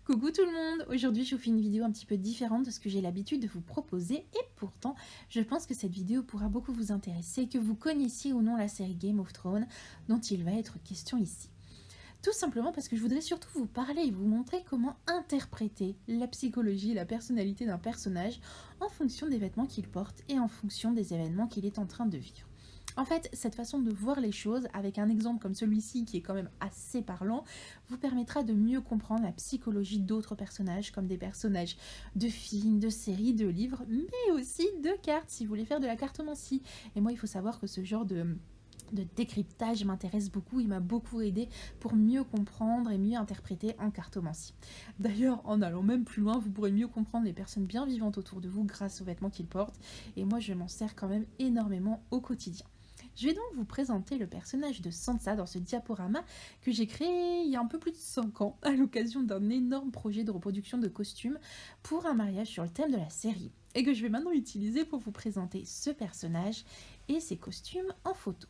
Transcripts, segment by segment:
Coucou tout le monde! Aujourd'hui, je vous fais une vidéo un petit peu différente de ce que j'ai l'habitude de vous proposer et pourtant, je pense que cette vidéo pourra beaucoup vous intéresser, que vous connaissiez ou non la série Game of Thrones dont il va être question ici. Tout simplement parce que je voudrais surtout vous parler et vous montrer comment interpréter la psychologie et la personnalité d'un personnage en fonction des vêtements qu'il porte et en fonction des événements qu'il est en train de vivre. En fait, cette façon de voir les choses, avec un exemple comme celui-ci qui est quand même assez parlant, vous permettra de mieux comprendre la psychologie d'autres personnages, comme des personnages de films, de séries, de livres, mais aussi de cartes, si vous voulez faire de la cartomancie. Et moi, il faut savoir que ce genre de décryptage m'intéresse beaucoup, il m'a beaucoup aidé pour mieux comprendre et mieux interpréter en cartomancie. D'ailleurs, en allant même plus loin, vous pourrez mieux comprendre les personnes bien vivantes autour de vous grâce aux vêtements qu'ils portent, et moi je m'en sers quand même énormément au quotidien. Je vais donc vous présenter le personnage de Sansa dans ce diaporama que j'ai créé il y a un peu plus de 5 ans à l'occasion d'un énorme projet de reproduction de costumes pour un mariage sur le thème de la série, et que je vais maintenant utiliser pour vous présenter ce personnage et ses costumes en photo.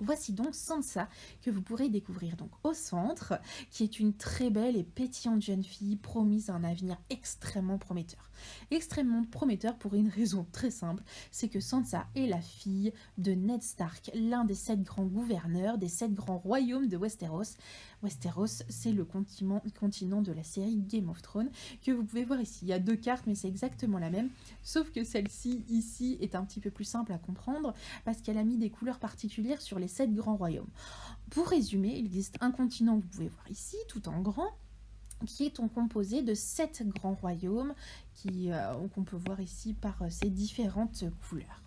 Voici donc Sansa que vous pourrez découvrir donc au centre, qui est une très belle et pétillante jeune fille promise à un avenir extrêmement prometteur. Extrêmement prometteur pour une raison très simple, c'est que Sansa est la fille de Ned Stark, l'un des 7 grands gouverneurs des 7 grands royaumes de Westeros. Westeros, c'est le continent de la série Game of Thrones que vous pouvez voir ici. Il y a 2 cartes, mais c'est exactement la même, sauf que celle-ci ici est un petit peu plus simple à comprendre parce qu'elle a mis des couleurs particulières sur les 7 grands royaumes. Pour résumer, il existe un continent que vous pouvez voir ici, tout en grand, qui est composé de 7 grands royaumes qu'on peut voir ici par ces différentes couleurs.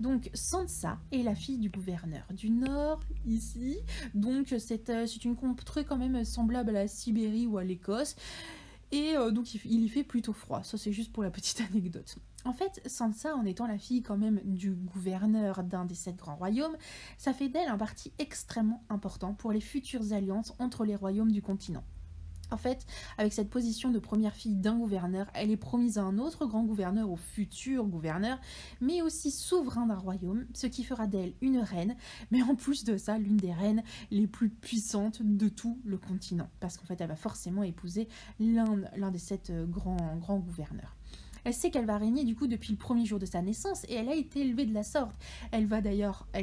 Donc Sansa est la fille du gouverneur du Nord, ici, donc c'est une contrée quand même semblable à la Sibérie ou à l'Écosse, et donc il y fait plutôt froid, ça c'est juste pour la petite anecdote. En fait, Sansa, en étant la fille quand même du gouverneur d'un des 7 grands royaumes, ça fait d'elle un parti extrêmement important pour les futures alliances entre les royaumes du continent. En fait, avec cette position de première fille d'un gouverneur, elle est promise à un autre grand gouverneur, au futur gouverneur, mais aussi souverain d'un royaume, ce qui fera d'elle une reine, mais en plus de ça, l'une des reines les plus puissantes de tout le continent, parce qu'en fait, elle va forcément épouser l'un des 7 grands gouverneurs. Elle sait qu'elle va régner du coup depuis le premier jour de sa naissance et elle a été élevée de la sorte. Elle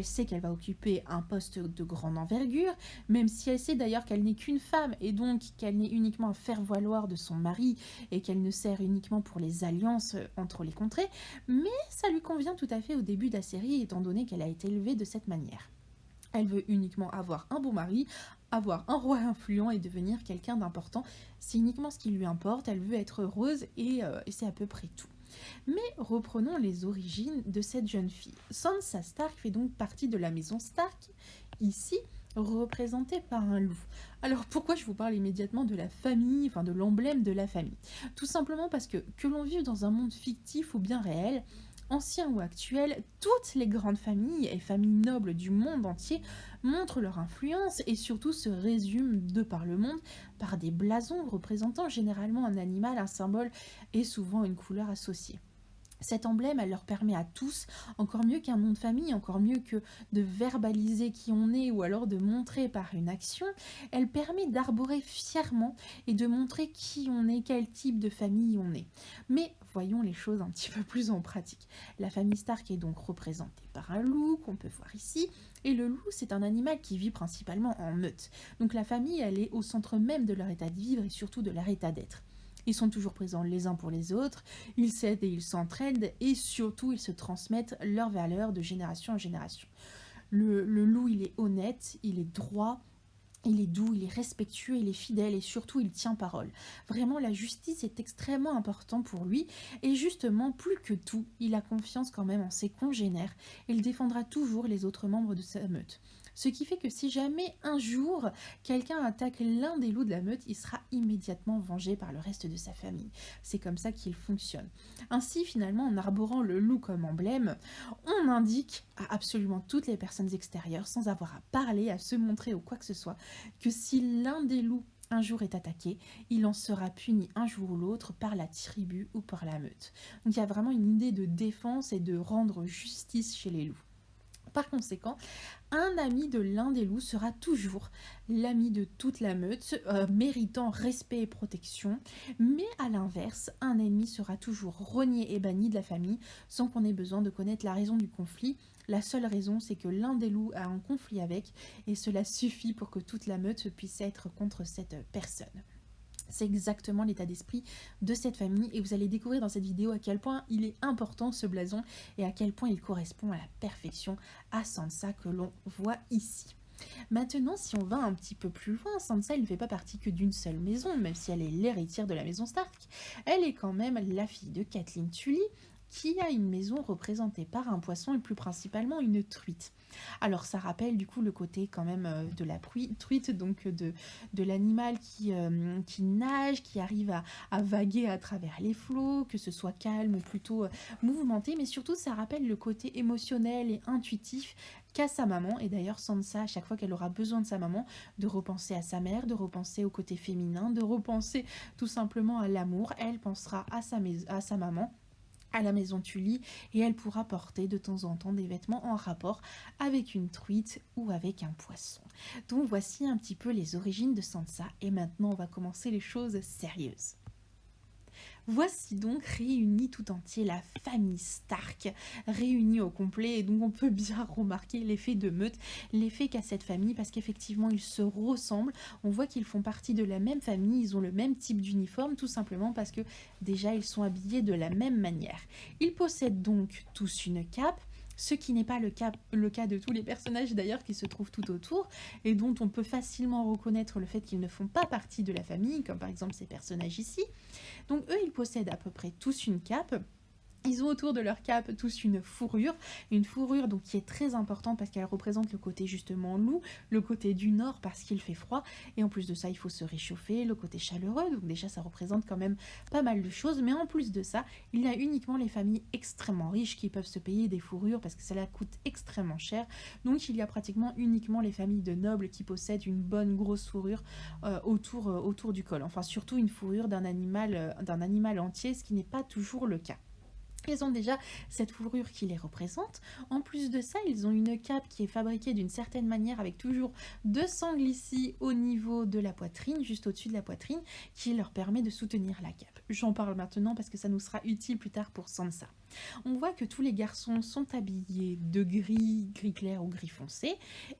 sait qu'elle va occuper un poste de grande envergure, même si elle sait d'ailleurs qu'elle n'est qu'une femme et donc qu'elle n'est uniquement un faire-valoir de son mari et qu'elle ne sert uniquement pour les alliances entre les contrées, mais ça lui convient tout à fait au début de la série étant donné qu'elle a été élevée de cette manière. Elle veut uniquement avoir un bon mari, avoir un roi influent et devenir quelqu'un d'important. C'est uniquement ce qui lui importe, elle veut être heureuse et c'est à peu près tout. Mais reprenons les origines de cette jeune fille. Sansa Stark fait donc partie de la maison Stark, ici représentée par un loup. Alors pourquoi je vous parle immédiatement de la famille, enfin de l'emblème de la famille? Tout simplement parce que l'on vive dans un monde fictif ou bien réel, ancien ou actuel, toutes les grandes familles et familles nobles du monde entier montrent leur influence et surtout se résument de par le monde par des blasons représentant généralement un animal, un symbole et souvent une couleur associée. Cet emblème, elle leur permet à tous, encore mieux qu'un nom de famille, encore mieux que de verbaliser qui on est ou alors de montrer par une action, elle permet d'arborer fièrement et de montrer qui on est, quel type de famille on est. Mais voyons les choses un petit peu plus en pratique. La famille Stark est donc représentée par un loup qu'on peut voir ici, et le loup c'est un animal qui vit principalement en meute. Donc la famille, elle est au centre même de leur état de vivre et surtout de leur état d'être. Ils sont toujours présents les uns pour les autres, ils s'aident et ils s'entraident, et surtout ils se transmettent leurs valeurs de génération en génération. Le loup, il est honnête, il est droit, il est doux, il est respectueux, il est fidèle et surtout il tient parole. Vraiment, la justice est extrêmement importante pour lui et justement, plus que tout, il a confiance quand même en ses congénères et il défendra toujours les autres membres de sa meute. Ce qui fait que si jamais un jour quelqu'un attaque l'un des loups de la meute, il sera immédiatement vengé par le reste de sa famille. C'est comme ça qu'il fonctionne. Ainsi, finalement, en arborant le loup comme emblème, on indique à absolument toutes les personnes extérieures, sans avoir à parler, à se montrer ou quoi que ce soit, que si l'un des loups un jour est attaqué, il en sera puni un jour ou l'autre par la tribu ou par la meute. Donc il y a vraiment une idée de défense et de rendre justice chez les loups. Par conséquent, un ami de l'un des loups sera toujours l'ami de toute la meute, méritant respect et protection, mais à l'inverse, un ennemi sera toujours renié et banni de la famille sans qu'on ait besoin de connaître la raison du conflit. La seule raison, c'est que l'un des loups a un conflit avec, et cela suffit pour que toute la meute puisse être contre cette personne. C'est exactement l'état d'esprit de cette famille et vous allez découvrir dans cette vidéo à quel point il est important ce blason et à quel point il correspond à la perfection à Sansa que l'on voit ici. Maintenant, si on va un petit peu plus loin, Sansa elle ne fait pas partie que d'une seule maison, même si elle est l'héritière de la maison Stark. Elle est quand même la fille de Catelyn Tully, qui a une maison représentée par un poisson et plus principalement une truite. Alors ça rappelle du coup le côté quand même de la truite, donc de l'animal qui nage, qui arrive à vaguer à travers les flots, que ce soit calme, plutôt mouvementé, mais surtout ça rappelle le côté émotionnel et intuitif qu'a sa maman. Et d'ailleurs Sansa, à chaque fois qu'elle aura besoin de sa maman, de repenser à sa mère, de repenser au côté féminin, de repenser tout simplement à l'amour, elle pensera à sa maman, à la maison Tully, et elle pourra porter de temps en temps des vêtements en rapport avec une truite ou avec un poisson. Donc voici un petit peu les origines de Sansa, et maintenant on va commencer les choses sérieuses. Voici donc réunie tout entier la famille Stark, réunie au complet, et donc on peut bien remarquer l'effet de meute, l'effet qu'a cette famille, parce qu'effectivement ils se ressemblent, on voit qu'ils font partie de la même famille, ils ont le même type d'uniforme, tout simplement parce que déjà ils sont habillés de la même manière. Ils possèdent donc tous une cape, ce qui n'est pas le cas de tous les personnages d'ailleurs qui se trouvent tout autour et dont on peut facilement reconnaître le fait qu'ils ne font pas partie de la famille, comme par exemple ces personnages ici. Donc eux, ils possèdent à peu près tous une cape. Ils ont autour de leur cape tous une fourrure donc qui est très importante parce qu'elle représente le côté justement loup, le côté du nord parce qu'il fait froid, et en plus de ça il faut se réchauffer, le côté chaleureux, donc déjà ça représente quand même pas mal de choses, mais en plus de ça, il y a uniquement les familles extrêmement riches qui peuvent se payer des fourrures parce que cela coûte extrêmement cher, donc il y a pratiquement uniquement les familles de nobles qui possèdent une bonne grosse fourrure autour du col, enfin surtout une fourrure d'un animal entier, ce qui n'est pas toujours le cas. Ils ont déjà cette fourrure qui les représente. En plus de ça, ils ont une cape qui est fabriquée d'une certaine manière avec toujours deux sangles ici au niveau de la poitrine, juste au-dessus de la poitrine, qui leur permet de soutenir la cape. J'en parle maintenant parce que ça nous sera utile plus tard pour Sansa. On voit que tous les garçons sont habillés de gris clair ou gris foncé,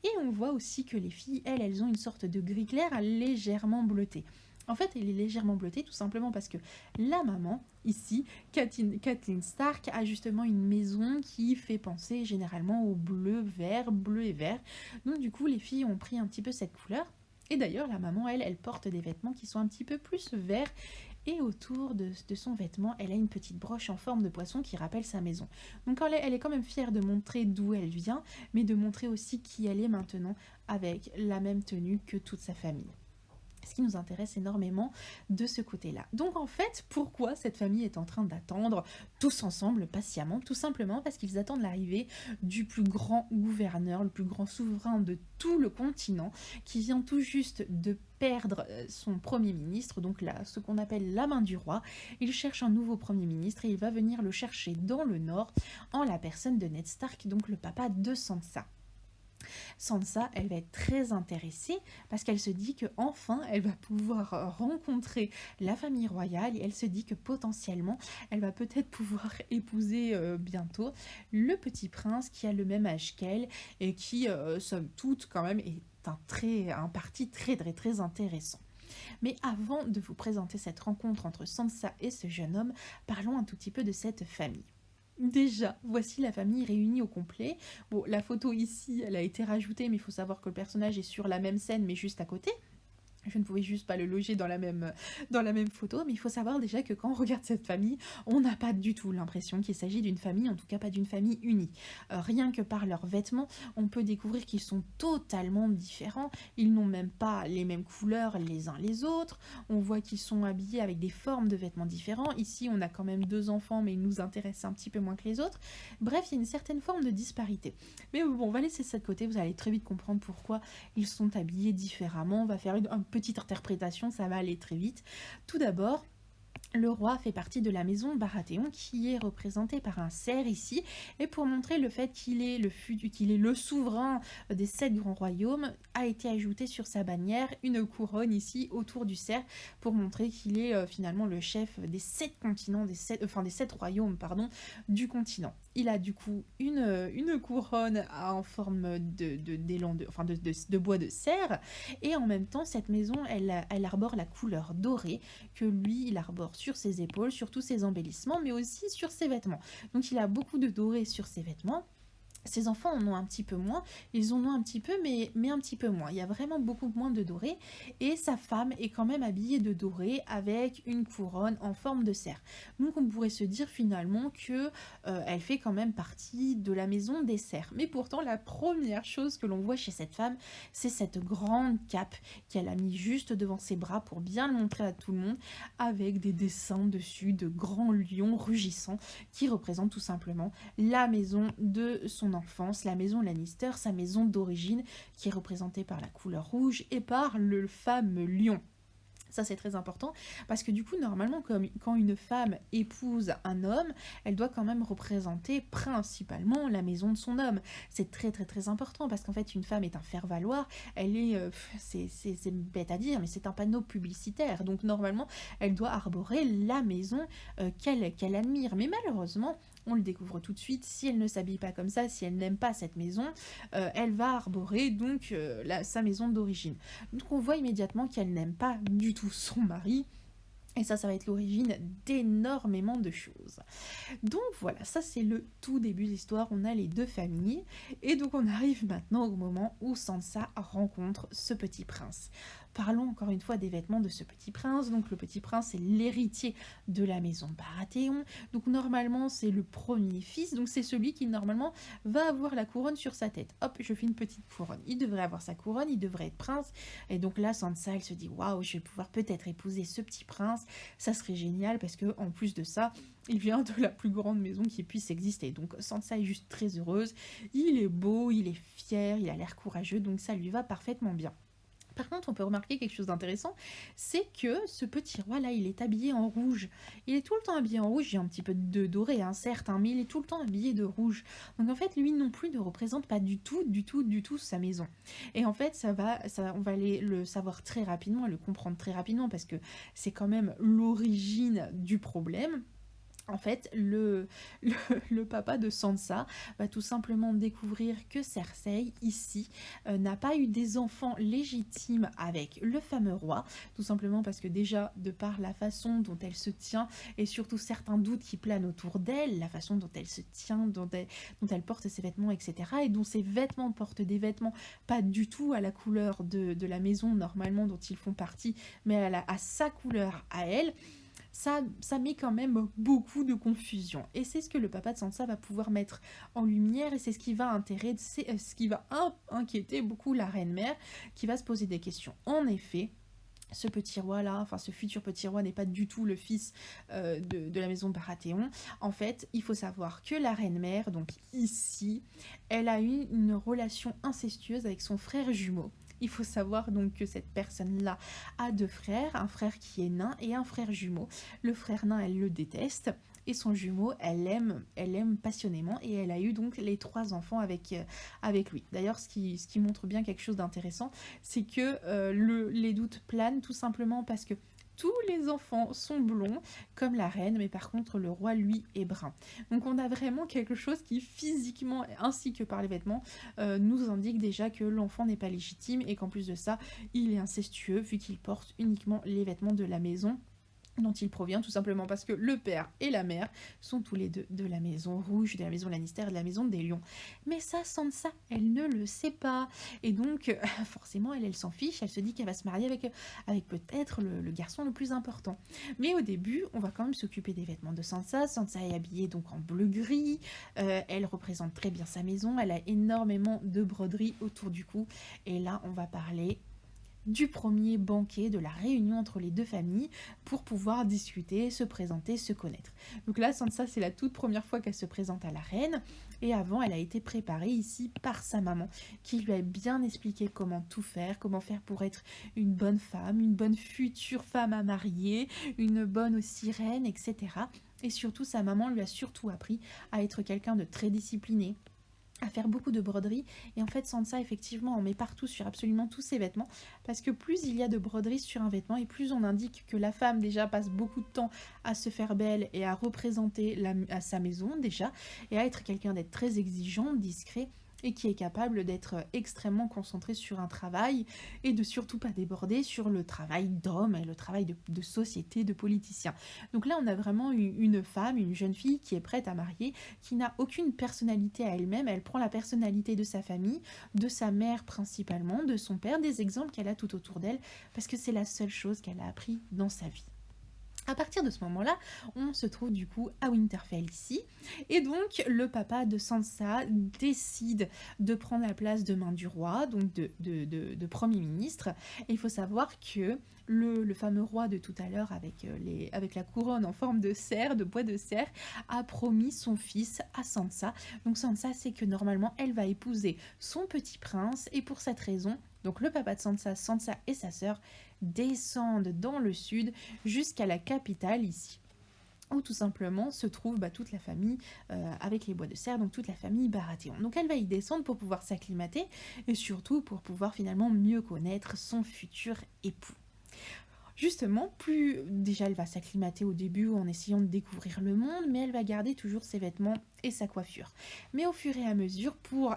et on voit aussi que les filles, elles ont une sorte de gris clair légèrement bleuté. En fait, elle est légèrement bleutée tout simplement parce que la maman, ici, Catelyn Stark, a justement une maison qui fait penser généralement au bleu et vert. Donc du coup, les filles ont pris un petit peu cette couleur. Et d'ailleurs, la maman, elle porte des vêtements qui sont un petit peu plus verts. Et autour de son vêtement, elle a une petite broche en forme de poisson qui rappelle sa maison. Donc elle est quand même fière de montrer d'où elle vient, mais de montrer aussi qui elle est maintenant avec la même tenue que toute sa famille. Ce qui nous intéresse énormément de ce côté-là. Donc en fait, pourquoi cette famille est en train d'attendre tous ensemble, patiemment? Tout simplement parce qu'ils attendent l'arrivée du plus grand gouverneur, le plus grand souverain de tout le continent, qui vient tout juste de perdre son premier ministre, donc là, ce qu'on appelle la main du roi. Il cherche un nouveau premier ministre et il va venir le chercher dans le nord, en la personne de Ned Stark, donc le papa de Sansa. Sansa, elle va être très intéressée parce qu'elle se dit qu'enfin, elle va pouvoir rencontrer la famille royale et elle se dit que potentiellement, elle va peut-être pouvoir épouser bientôt le petit prince qui a le même âge qu'elle et qui, somme toute, quand même, est un parti très intéressant. Mais avant de vous présenter cette rencontre entre Sansa et ce jeune homme, parlons un tout petit peu de cette famille. Déjà, voici la famille réunie au complet. Bon, la photo ici, elle a été rajoutée, mais il faut savoir que le personnage est sur la même scène, mais juste à côté. Je ne pouvais juste pas le loger dans la même photo, mais il faut savoir déjà que quand on regarde cette famille, on n'a pas du tout l'impression qu'il s'agit d'une famille, en tout cas pas d'une famille unie. Rien que par leurs vêtements, on peut découvrir qu'ils sont totalement différents, ils n'ont même pas les mêmes couleurs les uns les autres, on voit qu'ils sont habillés avec des formes de vêtements différents. Ici, on a quand même 2 enfants, mais ils nous intéressent un petit peu moins que les autres. Bref, il y a une certaine forme de disparité. Mais bon, on va laisser ça de côté, vous allez très vite comprendre pourquoi ils sont habillés différemment. On va faire une petite interprétation, ça va aller très vite. Tout d'abord, Le roi fait partie de la maison Baratheon qui est représentée par un cerf ici, et pour montrer le fait qu'il est le souverain des 7 grands royaumes, a été ajouté sur sa bannière une couronne ici autour du cerf pour montrer qu'il est finalement le chef des 7 continents, des 7 royaumes pardon, du continent. Il a du coup une couronne en forme de bois de cerf, et en même temps cette maison elle arbore la couleur dorée que lui, il arbore sur ses épaules, sur tous ses embellissements, mais aussi sur ses vêtements. Donc il a beaucoup de doré sur ses vêtements. Ses enfants en ont un petit peu moins, ils en ont un petit peu, mais un petit peu moins. Il y a vraiment beaucoup moins de doré, et sa femme est quand même habillée de doré avec une couronne en forme de cerf. Donc on pourrait se dire finalement que elle fait quand même partie de la maison des cerfs. Mais pourtant, la première chose que l'on voit chez cette femme, c'est cette grande cape qu'elle a mis juste devant ses bras pour bien le montrer à tout le monde, avec des dessins dessus de grands lions rugissants qui représentent tout simplement la maison de son enfance, la maison Lannister, sa maison d'origine, qui est représentée par la couleur rouge et par le fameux lion. Ça, c'est très important parce que du coup, normalement, comme quand une femme épouse un homme, elle doit quand même représenter principalement la maison de son homme. C'est très très très important parce qu'en fait, une femme est un faire-valoir, elle est, c'est bête à dire, mais c'est un panneau publicitaire. Donc normalement, elle doit arborer la maison qu'elle admire. Mais malheureusement, on le découvre tout de suite, si elle ne s'habille pas comme ça, si elle n'aime pas cette maison, elle va arborer donc sa maison d'origine. Donc on voit immédiatement qu'elle n'aime pas du tout son mari. Et ça va être l'origine d'énormément de choses. Donc voilà, ça c'est le tout début de l'histoire, on a les deux familles. Et donc on arrive maintenant au moment où Sansa rencontre ce petit prince. Parlons encore une fois des vêtements de ce petit prince. Donc le petit prince est l'héritier de la maison Baratheon. Donc normalement c'est le premier fils, donc c'est celui qui normalement va avoir la couronne sur sa tête. Hop, je fais une petite couronne. Il devrait avoir sa couronne, il devrait être prince. Et donc là Sansa elle se dit waouh, je vais pouvoir peut-être épouser ce petit prince. Ça serait génial parce que en plus de ça, il vient de la plus grande maison qui puisse exister. Donc Sansa est juste très heureuse. Il est beau, il est fier, il a l'air courageux, donc ça lui va parfaitement bien. Par contre, on peut remarquer quelque chose d'intéressant, c'est que ce petit roi là, il est habillé en rouge. Il est tout le temps habillé en rouge, il y a un petit peu de doré, hein, certes, hein, mais il est tout le temps habillé de rouge. Donc en fait, lui non plus ne représente pas du tout sa maison. Et en fait, on va aller le savoir très rapidement, le comprendre très rapidement, parce que c'est quand même l'origine du problème. En fait, le papa de Sansa va tout simplement découvrir que Cersei, ici, n'a pas eu des enfants légitimes avec le fameux roi, tout simplement parce que déjà, de par la façon dont elle se tient, et surtout certains doutes qui planent autour d'elle, la façon dont elle se tient, dont elle porte ses vêtements, etc., et dont ses vêtements portent des vêtements pas du tout à la couleur de la maison, normalement, dont ils font partie, mais à sa couleur à elle, ça met quand même beaucoup de confusion. Et c'est ce que le papa de Sansa va pouvoir mettre en lumière, et c'est ce qui va inquiéter beaucoup la reine-mère, qui va se poser des questions. En effet, ce petit roi-là, enfin ce futur petit roi n'est pas du tout le fils de la maison Baratheon. En fait, il faut savoir que la reine-mère, donc ici, elle a eu une relation incestueuse avec son frère jumeau. Il faut savoir donc que cette personne-là a 2 frères, un frère qui est nain et un frère jumeau. Le frère nain, elle le déteste, et son jumeau, elle l'aime passionnément, et elle a eu donc les 3 enfants avec lui. D'ailleurs, ce qui montre bien quelque chose d'intéressant, c'est que les doutes planent tout simplement parce que tous les enfants sont blonds, comme la reine, mais par contre le roi, lui, est brun. Donc on a vraiment quelque chose qui, physiquement, ainsi que par les vêtements, nous indique déjà que l'enfant n'est pas légitime, et qu'en plus de ça, il est incestueux, vu qu'il porte uniquement les vêtements de la maison dont il provient, tout simplement parce que le père et la mère sont tous les deux de la maison rouge, de la maison Lannister et de la maison des lions. Mais ça, Sansa, elle ne le sait pas. Et donc, forcément, elle s'en fiche, elle se dit qu'elle va se marier avec peut-être le garçon le plus important. Mais au début, on va quand même s'occuper des vêtements de Sansa. Sansa est habillée donc en bleu-gris, elle représente très bien sa maison, elle a énormément de broderies autour du cou. Et là, on va parler du premier banquet, de la réunion entre les deux familles pour pouvoir discuter, se présenter, se connaître. Donc là, Sansa, c'est la toute première fois qu'elle se présente à la reine et avant, elle a été préparée ici par sa maman qui lui a bien expliqué comment faire pour être une bonne femme, une bonne future femme à marier, une bonne aussi reine, etc. Et surtout, sa maman lui a surtout appris à être quelqu'un de très discipliné, à faire beaucoup de broderies. Et en fait, Sansa, effectivement, en met partout sur absolument tous ses vêtements. Parce que plus il y a de broderies sur un vêtement, et plus on indique que la femme, déjà, passe beaucoup de temps à se faire belle et à représenter à sa maison, déjà, et à être quelqu'un d'être très exigeant, discret, et qui est capable d'être extrêmement concentré sur un travail et de surtout pas déborder sur le travail d'homme et le travail de société, de politicien. Donc là, on a vraiment une femme, une jeune fille qui est prête à marier, qui n'a aucune personnalité à elle-même. Elle prend la personnalité de sa famille, de sa mère principalement, de son père, des exemples qu'elle a tout autour d'elle, parce que c'est la seule chose qu'elle a appris dans sa vie. À partir de ce moment-là, on se trouve du coup à Winterfell ici, et donc le papa de Sansa décide de prendre la place de main du roi, donc de Premier ministre, et il faut savoir que le fameux roi de tout à l'heure avec la couronne en forme de cerf, de bois de cerf, a promis son fils à Sansa. Donc Sansa sait que normalement elle va épouser son petit prince, et pour cette raison, donc le papa de Sansa, Sansa et sa sœur descendent dans le sud jusqu'à la capitale ici, où tout simplement se trouve toute la famille avec les bois de serre, donc toute la famille Baratheon. Donc elle va y descendre pour pouvoir s'acclimater et surtout pour pouvoir finalement mieux connaître son futur époux. Justement, plus déjà elle va s'acclimater au début en essayant de découvrir le monde, mais elle va garder toujours ses vêtements et sa coiffure. Mais au fur et à mesure, pour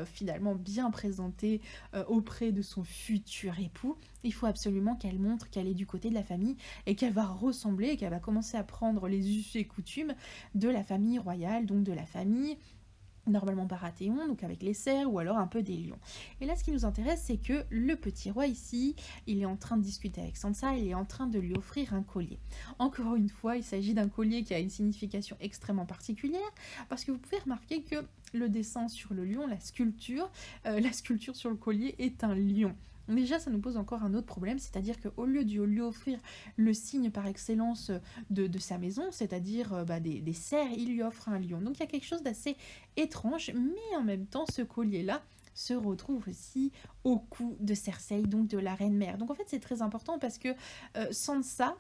finalement bien présenter auprès de son futur époux, il faut absolument qu'elle montre qu'elle est du côté de la famille et qu'elle va ressembler, et qu'elle va commencer à prendre les us et coutumes de la famille royale, donc de la famille normalement Baratheon, donc avec les cerfs ou alors un peu des lions. Et là, ce qui nous intéresse, c'est que le petit roi ici, il est en train de discuter avec Sansa, il est en train de lui offrir un collier. Encore une fois, il s'agit d'un collier qui a une signification extrêmement particulière, parce que vous pouvez remarquer que le dessin sur le lion, la sculpture sur le collier est un lion. Déjà, ça nous pose encore un autre problème, c'est-à-dire qu'au lieu de lui offrir le signe par excellence de sa maison, c'est-à-dire des cerfs, il lui offre un lion. Donc il y a quelque chose d'assez étrange, mais en même temps, ce collier-là se retrouve aussi au cou de Cersei, donc de la reine-mère. Donc en fait, c'est très important parce que Sansa,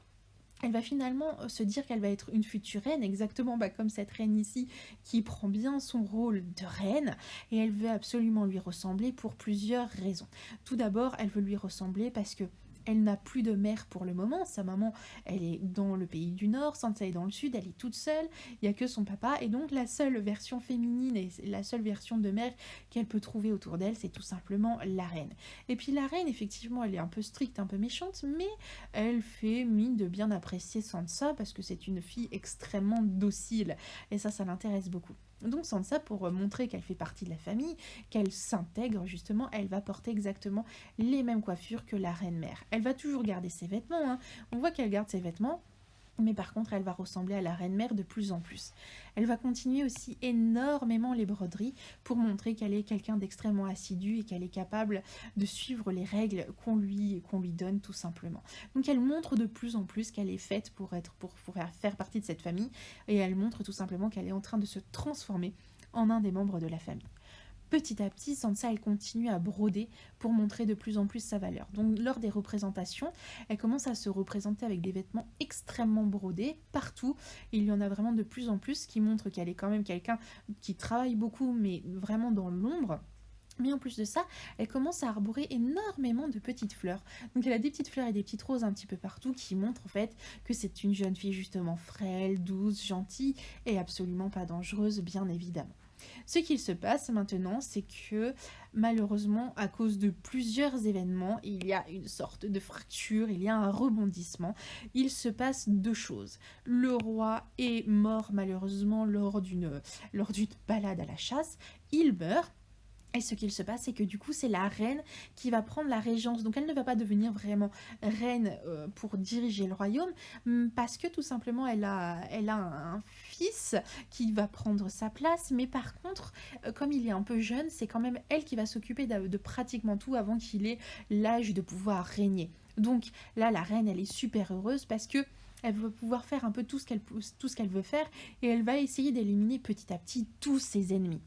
elle va finalement se dire qu'elle va être une future reine, exactement comme cette reine ici, qui prend bien son rôle de reine, et elle veut absolument lui ressembler pour plusieurs raisons. Tout d'abord, elle veut lui ressembler parce que elle n'a plus de mère pour le moment. Sa maman, elle est dans le pays du Nord, Sansa est dans le Sud, elle est toute seule, il n'y a que son papa, et donc la seule version féminine et la seule version de mère qu'elle peut trouver autour d'elle, c'est tout simplement la reine. Et puis la reine, effectivement, elle est un peu stricte, un peu méchante, mais elle fait mine de bien apprécier Sansa parce que c'est une fille extrêmement docile, et ça l'intéresse beaucoup. Donc Sansa, pour montrer qu'elle fait partie de la famille, qu'elle s'intègre justement, elle va porter exactement les mêmes coiffures que la reine-mère. Elle va toujours garder ses vêtements, hein. On voit qu'elle garde ses vêtements, mais par contre elle va ressembler à la reine-mère de plus en plus. Elle va continuer aussi énormément les broderies pour montrer qu'elle est quelqu'un d'extrêmement assidu et qu'elle est capable de suivre les règles qu'on lui donne tout simplement. Donc elle montre de plus en plus qu'elle est faite pour faire partie de cette famille, et elle montre tout simplement qu'elle est en train de se transformer en un des membres de la famille. Petit à petit, Sansa, elle continue à broder pour montrer de plus en plus sa valeur. Donc lors des représentations, elle commence à se représenter avec des vêtements extrêmement brodés partout. Il y en a vraiment de plus en plus, qui montrent qu'elle est quand même quelqu'un qui travaille beaucoup, mais vraiment dans l'ombre. Mais en plus de ça, elle commence à arborer énormément de petites fleurs. Donc elle a des petites fleurs et des petites roses un petit peu partout, qui montrent en fait que c'est une jeune fille justement frêle, douce, gentille et absolument pas dangereuse, bien évidemment. Ce qu'il se passe maintenant, c'est que malheureusement, à cause de plusieurs événements, il y a une sorte de fracture, il y a un rebondissement. Il se passe deux choses. Le roi est mort malheureusement lors d'une balade à la chasse. Il meurt. Et ce qu'il se passe, c'est que du coup, c'est la reine qui va prendre la régence. Donc elle ne va pas devenir vraiment reine pour diriger le royaume, parce que tout simplement, elle a un fils qui va prendre sa place. Mais par contre, comme il est un peu jeune, c'est quand même elle qui va s'occuper de pratiquement tout avant qu'il ait l'âge de pouvoir régner. Donc là, la reine, elle est super heureuse parce que elle veut pouvoir faire un peu tout ce qu'elle veut faire, et elle va essayer d'éliminer petit à petit tous ses ennemis.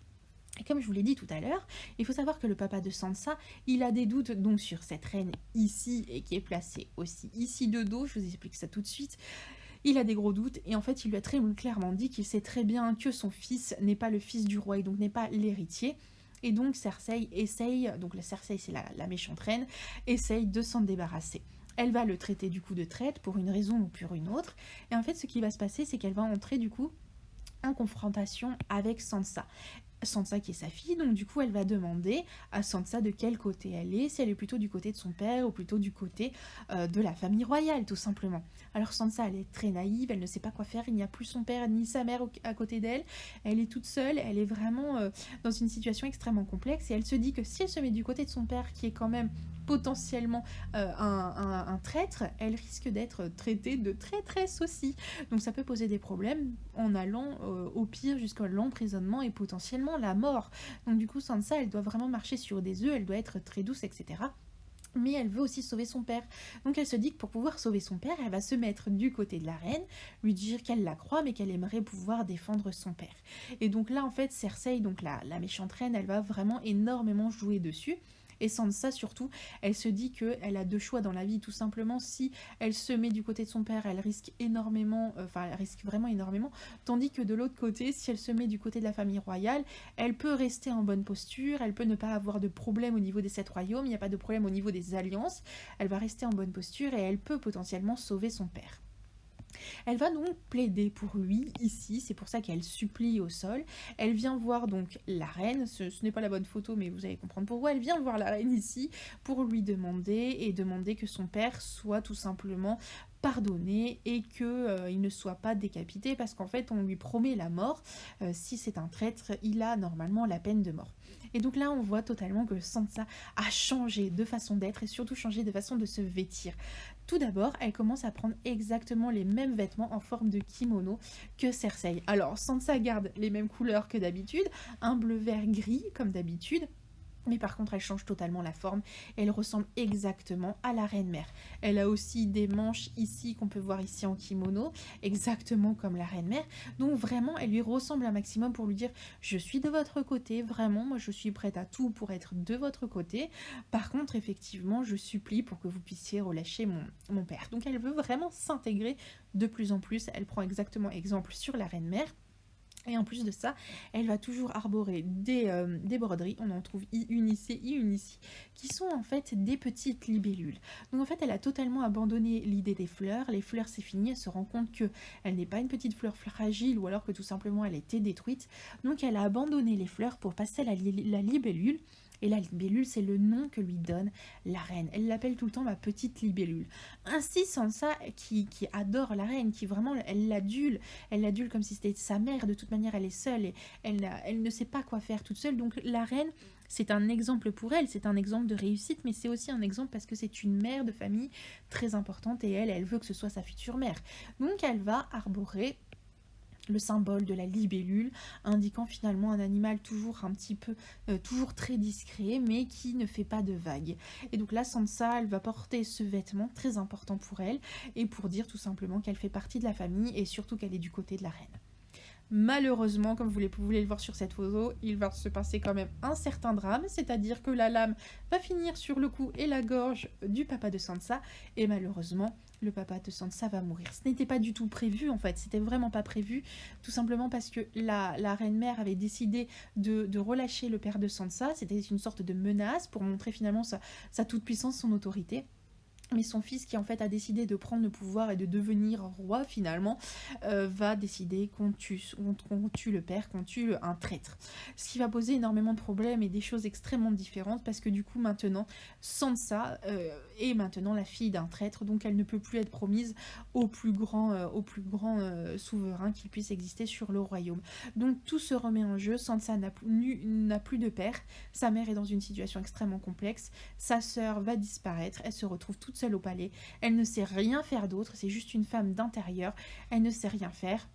Et comme je vous l'ai dit tout à l'heure, il faut savoir que le papa de Sansa, il a des doutes donc sur cette reine ici, et qui est placée aussi ici de dos, je vous explique ça tout de suite. Il a des gros doutes, et en fait il lui a très clairement dit qu'il sait très bien que son fils n'est pas le fils du roi, et donc n'est pas l'héritier. Et donc Cersei essaye, donc la Cersei c'est la méchante reine, essaye de s'en débarrasser. Elle va le traiter du coup de traître pour une raison ou pour une autre, et en fait ce qui va se passer, c'est qu'elle va entrer du coup en confrontation avec Sansa. Sansa qui est sa fille, donc du coup elle va demander à Sansa de quel côté elle est, si elle est plutôt du côté de son père ou plutôt du côté de la famille royale tout simplement. Alors Sansa elle est très naïve, elle ne sait pas quoi faire, il n'y a plus son père ni sa mère à côté d'elle, elle est toute seule, elle est vraiment dans une situation extrêmement complexe, et elle se dit que si elle se met du côté de son père qui est quand même potentiellement un traître, elle risque d'être traitée de traîtresse aussi. Donc ça peut poser des problèmes en allant au pire jusqu'à l'emprisonnement et potentiellement la mort. Donc du coup Sansa, elle doit vraiment marcher sur des œufs, elle doit être très douce, etc. Mais elle veut aussi sauver son père. Donc elle se dit que pour pouvoir sauver son père, elle va se mettre du côté de la reine, lui dire qu'elle la croit, mais qu'elle aimerait pouvoir défendre son père. Et donc là, en fait, Cersei, donc la méchante reine, elle va vraiment énormément jouer dessus. Et Sansa, surtout, elle se dit qu'elle a deux choix dans la vie, tout simplement. Si elle se met du côté de son père, elle risque énormément, enfin, elle risque vraiment énormément. Tandis que de l'autre côté, si elle se met du côté de la famille royale, elle peut rester en bonne posture, elle peut ne pas avoir de problème au niveau des 7 royaumes, il n'y a pas de problème au niveau des alliances, elle va rester en bonne posture et elle peut potentiellement sauver son père. Elle va donc plaider pour lui ici, c'est pour ça qu'elle supplie au sol. Elle vient voir donc la reine, ce n'est pas la bonne photo mais vous allez comprendre pourquoi, elle vient voir la reine ici pour lui demander que son père soit tout simplement pardonné et qu'il ne soit pas décapité, parce qu'en fait on lui promet la mort. Si c'est un traître, il a normalement la peine de mort. Et donc là on voit totalement que Sansa a changé de façon d'être et surtout changé de façon de se vêtir. Tout d'abord, elle commence à prendre exactement les mêmes vêtements en forme de kimono que Cersei. Alors Sansa garde les mêmes couleurs que d'habitude, un bleu vert gris comme d'habitude. Mais par contre, elle change totalement la forme. Elle ressemble exactement à la reine-mère. Elle a aussi des manches ici qu'on peut voir ici en kimono, exactement comme la reine-mère. Donc vraiment, elle lui ressemble un maximum pour lui dire « Je suis de votre côté, vraiment, moi je suis prête à tout pour être de votre côté. Par contre, effectivement, je supplie pour que vous puissiez relâcher mon père. » Donc elle veut vraiment s'intégrer de plus en plus. Elle prend exactement exemple sur la reine-mère. Et en plus de ça, elle va toujours arborer des broderies, on en trouve une ici, qui sont en fait des petites libellules. Donc en fait, elle a totalement abandonné l'idée des fleurs. Les fleurs, c'est fini, elle se rend compte qu'elle n'est pas une petite fleur fragile, ou alors que tout simplement elle était détruite. Donc elle a abandonné les fleurs pour passer à la libellule. Et la libellule, c'est le nom que lui donne la reine. Elle l'appelle tout le temps ma petite libellule. Ainsi, Sansa, qui adore la reine, qui vraiment, elle l'adule comme si c'était sa mère. De toute manière, elle est seule et elle ne sait pas quoi faire toute seule. Donc la reine, c'est un exemple pour elle, c'est un exemple de réussite, mais c'est aussi un exemple parce que c'est une mère de famille très importante et elle veut que ce soit sa future mère. Donc elle va arborer le symbole de la libellule, indiquant finalement un animal toujours un petit peu, toujours très discret, mais qui ne fait pas de vagues. Et donc là, Sansa, elle va porter ce vêtement très important pour elle, et pour dire tout simplement qu'elle fait partie de la famille, et surtout qu'elle est du côté de la reine. Malheureusement, comme vous voulez le voir sur cette photo, il va se passer quand même un certain drame, c'est-à-dire que la lame va finir sur le cou et la gorge du papa de Sansa, et malheureusement, le papa de Sansa va mourir. Ce n'était pas du tout prévu, en fait, c'était vraiment pas prévu, tout simplement parce que la reine-mère avait décidé de relâcher le père de Sansa, c'était une sorte de menace pour montrer finalement sa toute-puissance, son autorité. Mais son fils, qui en fait a décidé de prendre le pouvoir et de devenir roi finalement, va décider qu'on tue le père, qu'on tue un traître. Ce qui va poser énormément de problèmes et des choses extrêmement différentes, parce que du coup maintenant Sansa est maintenant la fille d'un traître, donc elle ne peut plus être promise au plus grand souverain qui puisse exister sur le royaume. Donc tout se remet en jeu, Sansa n'a plus de père, sa mère est dans une situation extrêmement complexe, sa sœur va disparaître, elle se retrouve toute seule au palais, elle ne sait rien faire d'autre, c'est juste une femme d'intérieur, elle ne sait rien faire.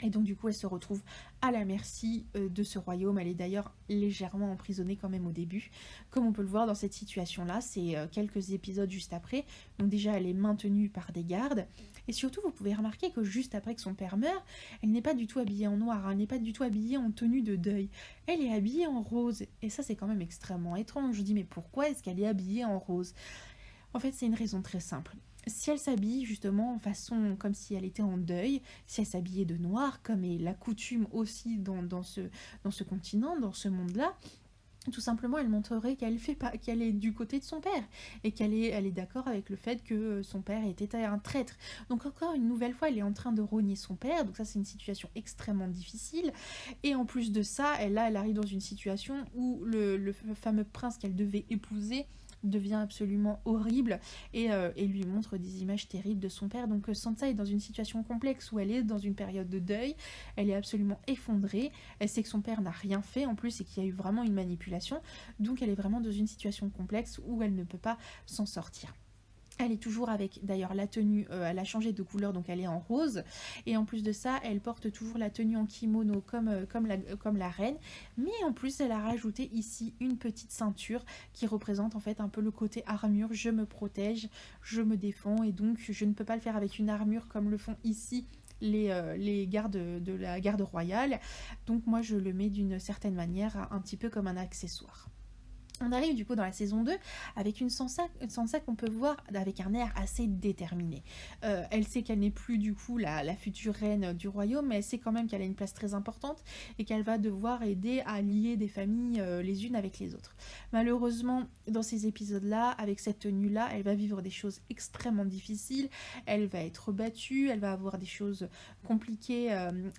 Et donc du coup elle se retrouve à la merci de ce royaume. Elle est d'ailleurs légèrement emprisonnée quand même au début. Comme on peut le voir dans cette situation-là, c'est quelques épisodes juste après. Donc déjà elle est maintenue par des gardes. Et surtout vous pouvez remarquer que juste après que son père meurt, elle n'est pas du tout habillée en noir, elle n'est pas du tout habillée en tenue de deuil. Elle est habillée en rose. Et ça c'est quand même extrêmement étrange. Je dis mais pourquoi est-ce qu'elle est habillée en rose? En fait c'est une raison très simple. Si elle s'habille justement en façon comme si elle était en deuil, si elle s'habillait de noir, comme est la coutume aussi dans ce continent, dans ce monde-là, tout simplement elle montrerait qu'elle est du côté de son père et elle est d'accord avec le fait que son père était un traître. Donc encore une nouvelle fois elle est en train de rogner son père, donc ça c'est une situation extrêmement difficile. Et en plus de ça, elle arrive dans une situation où le fameux prince qu'elle devait épouser devient absolument horrible et lui montre des images terribles de son père. Donc Sansa est dans une situation complexe où elle est dans une période de deuil, elle est absolument effondrée, elle sait que son père n'a rien fait en plus et qu'il y a eu vraiment une manipulation, donc elle est vraiment dans une situation complexe où elle ne peut pas s'en sortir. Elle est toujours avec, d'ailleurs, la tenue, elle a changé de couleur, donc elle est en rose. Et en plus de ça, elle porte toujours la tenue en kimono comme la reine. Mais en plus, elle a rajouté ici une petite ceinture qui représente en fait un peu le côté armure. Je me protège, je me défends et donc je ne peux pas le faire avec une armure comme le font ici les gardes de la garde royale. Donc moi, je le mets d'une certaine manière un petit peu comme un accessoire. On arrive du coup dans la saison 2 avec une Sansa qu'on peut voir avec un air assez déterminé. Elle sait qu'elle n'est plus du coup la future reine du royaume, mais elle sait quand même qu'elle a une place très importante et qu'elle va devoir aider à lier des familles les unes avec les autres. Malheureusement, dans ces épisodes-là, avec cette tenue-là, elle va vivre des choses extrêmement difficiles, elle va être battue, elle va avoir des choses compliquées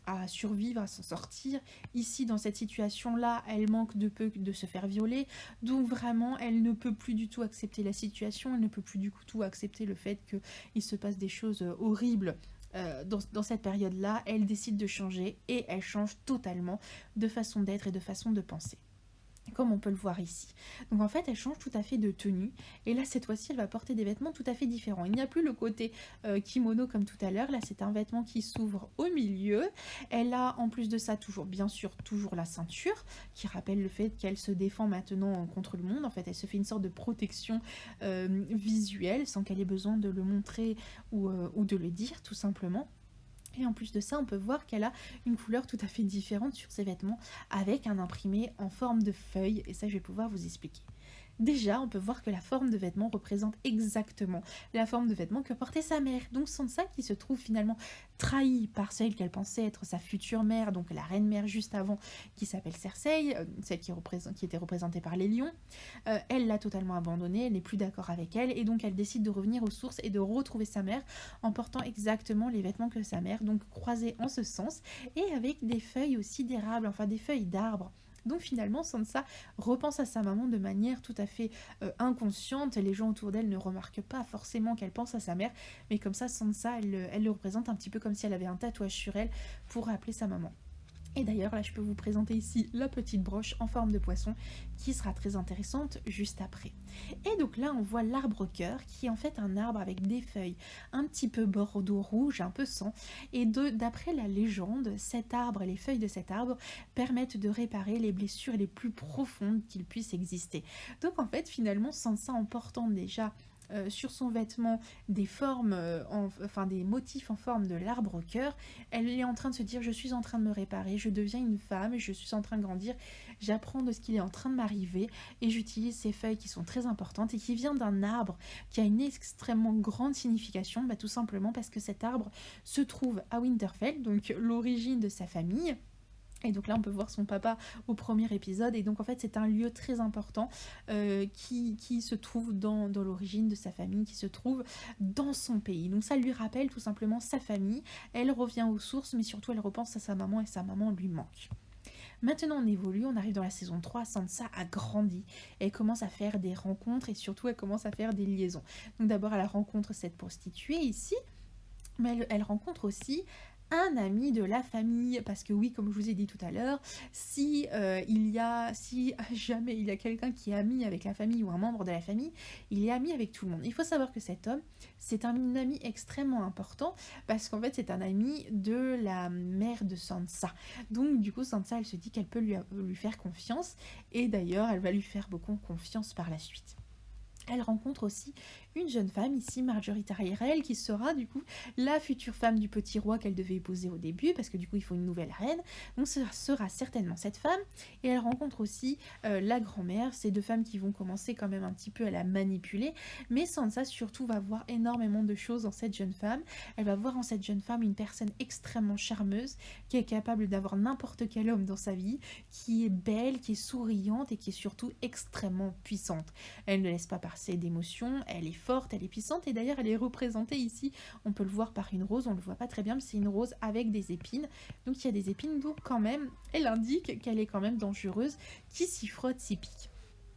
à survivre, à s'en sortir. Ici, dans cette situation-là, elle manque de peu de se faire violer. Donc vraiment, elle ne peut plus du tout accepter la situation, elle ne peut plus du tout accepter le fait qu'il se passe des choses horribles dans cette période-là. Elle décide de changer et elle change totalement de façon d'être et de façon de penser. Comme on peut le voir ici. Donc en fait, elle change tout à fait de tenue. Et là, cette fois-ci, elle va porter des vêtements tout à fait différents. Il n'y a plus le côté kimono comme tout à l'heure. Là, c'est un vêtement qui s'ouvre au milieu. Elle a, en plus de ça, bien sûr, toujours la ceinture, qui rappelle le fait qu'elle se défend maintenant contre le monde. En fait, elle se fait une sorte de protection visuelle, sans qu'elle ait besoin de le montrer ou de le dire, tout simplement. Et en plus de ça, on peut voir qu'elle a une couleur tout à fait différente sur ses vêtements avec un imprimé en forme de feuille. Et ça, je vais pouvoir vous expliquer. Déjà, on peut voir que la forme de vêtement représente exactement la forme de vêtement que portait sa mère. Donc Sansa qui se trouve finalement trahie par celle qu'elle pensait être sa future mère, donc la reine-mère juste avant, qui s'appelle Cersei, celle qui était représentée par les lions. Elle l'a totalement abandonnée, elle n'est plus d'accord avec elle, et donc elle décide de revenir aux sources et de retrouver sa mère en portant exactement les vêtements que sa mère, donc croisés en ce sens, et avec des feuilles aussi d'érable, enfin des feuilles d'arbre. Donc finalement, Sansa repense à sa maman de manière tout à fait inconsciente. Les gens autour d'elle ne remarquent pas forcément qu'elle pense à sa mère, mais comme ça, Sansa, elle le représente un petit peu comme si elle avait un tatouage sur elle pour rappeler sa maman. Et d'ailleurs, là, je peux vous présenter ici la petite broche en forme de poisson qui sera très intéressante juste après. Et donc là, on voit l'arbre cœur qui est en fait un arbre avec des feuilles un petit peu bordeaux rouge, un peu sang. Et d'après la légende, cet arbre, les feuilles de cet arbre permettent de réparer les blessures les plus profondes qu'il puisse exister. Donc en fait, finalement, Sansa en portant déjà sur son vêtement des formes, des motifs en forme de l'arbre cœur, elle est en train de se dire je suis en train de me réparer, je deviens une femme, je suis en train de grandir, j'apprends de ce qu'il est en train de m'arriver et j'utilise ces feuilles qui sont très importantes et qui viennent d'un arbre qui a une extrêmement grande signification, tout simplement parce que cet arbre se trouve à Winterfell, donc l'origine de sa famille. Et donc là, on peut voir son papa au premier épisode. Et donc, en fait, c'est un lieu très important qui se trouve dans l'origine de sa famille, qui se trouve dans son pays. Donc, ça lui rappelle tout simplement sa famille. Elle revient aux sources, mais surtout, elle repense à sa maman et sa maman lui manque. Maintenant on évolue, on arrive dans la saison 3, Sansa a grandi, elle commence à faire des rencontres et surtout elle commence à faire des liaisons. Donc d'abord elle rencontre cette prostituée ici, mais elle rencontre aussi un ami de la famille, parce que oui, comme je vous ai dit tout à l'heure, si jamais il y a quelqu'un qui est ami avec la famille ou un membre de la famille, il est ami avec tout le monde. Il faut savoir que cet homme, c'est un ami extrêmement important, parce qu'en fait c'est un ami de la mère de Sansa. Donc du coup Sansa, elle se dit qu'elle peut lui faire confiance, et d'ailleurs elle va lui faire beaucoup confiance par la suite. Elle rencontre aussi une jeune femme ici, Marjorie Tyrell, qui sera du coup la future femme du petit roi qu'elle devait épouser au début, parce que du coup il faut une nouvelle reine. Donc ce sera certainement cette femme. Et elle rencontre aussi la grand-mère, ces deux femmes qui vont commencer quand même un petit peu à la manipuler. Mais Sansa surtout va voir énormément de choses dans cette jeune femme. Elle va voir en cette jeune femme une personne extrêmement charmeuse, qui est capable d'avoir n'importe quel homme dans sa vie, qui est belle, qui est souriante et qui est surtout extrêmement puissante. Elle ne laisse pas passer d'émotions, elle est forte, elle est puissante, et d'ailleurs elle est représentée ici, on peut le voir par une rose, on le voit pas très bien, mais c'est une rose avec des épines, donc il y a des épines, donc quand même, elle indique qu'elle est quand même dangereuse, qui s'y frotte, s'y pique.